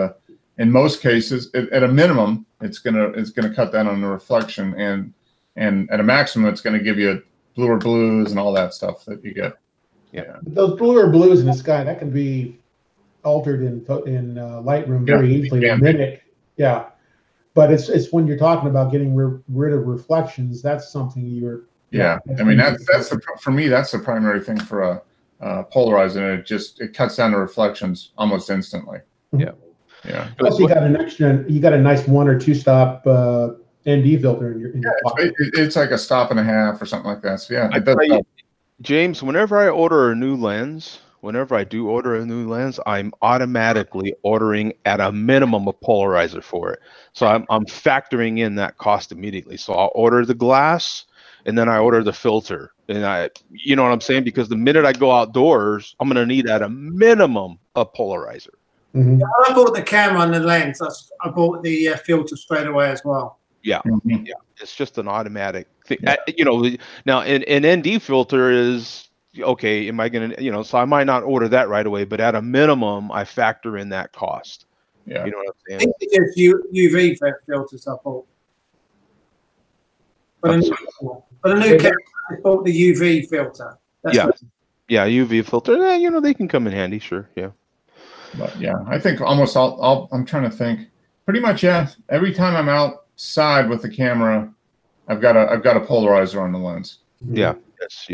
in most cases, at a minimum, it's gonna cut down on the reflection, and at a maximum, it's gonna give you bluer blues and all that stuff that you get. Yeah, those bluer blues in the sky, that can be altered in Lightroom very easily in a minute. Yeah, but it's when you're talking about getting rid of reflections, that's something you're. Yeah, I mean that's for me, that's the primary thing for a polarizer, and it cuts down the reflections almost instantly. Yeah. Plus, you got a nice 1 or 2 stop ND filter in your pocket. It's like a stop and a half or something like that. So yeah, James, whenever I order a new lens, I'm automatically ordering at a minimum a polarizer for it. So I'm factoring in that cost immediately. So I'll order the glass, and then I order the filter, and you know what I'm saying? Because the minute I go outdoors, I'm going to need at a minimum a polarizer. Yeah, I bought the camera and the lens. I bought the filter straight away as well. Yeah, it's just an automatic thing. Now an ND filter is okay. Am I gonna, so I might not order that right away, but at a minimum, I factor in that cost. Yeah, you know what I'm saying? I think it's just UV filters I bought. For the new camera, I bought the UV filter. UV filter. They can come in handy, sure. Yeah. But yeah, I think almost all I'm trying to think. Pretty much, yeah. Every time I'm outside with the camera, I've got a polarizer on the lens. Yeah, yes.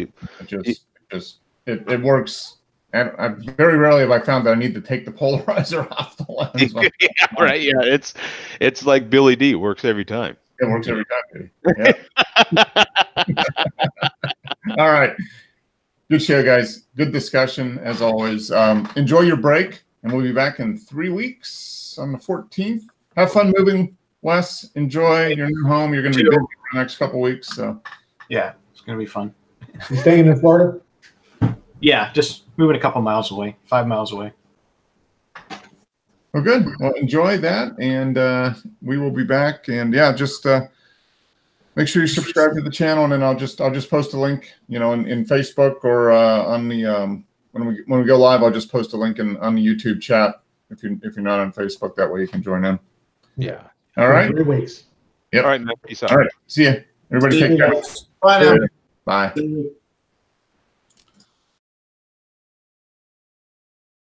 It works. And very rarely have I found that I need to take the polarizer off the lens. Yeah, right. Yeah, it's like Billy D. It works every time. It works every time, dude. Yeah. All right. Good show, guys. Good discussion as always. Enjoy your break. And we'll be back in 3 weeks on the 14th. Have fun moving, Wes. Enjoy your new home. You're going to be busy for the next couple of weeks. So, yeah, it's going to be fun. You staying in Florida? Yeah, just moving a couple miles away, 5 miles away. Well, good. Well, enjoy that, and we will be back. And yeah, just make sure you subscribe to the channel, and then I'll just post a link, in Facebook or on the. When we go live, I'll just post a link on the YouTube chat if you're not on Facebook. That way you can join in. Yeah. All right. 3 weeks. Yep. All right, man. Peace out. All right. See you. Everybody take care. Bye now. Bye.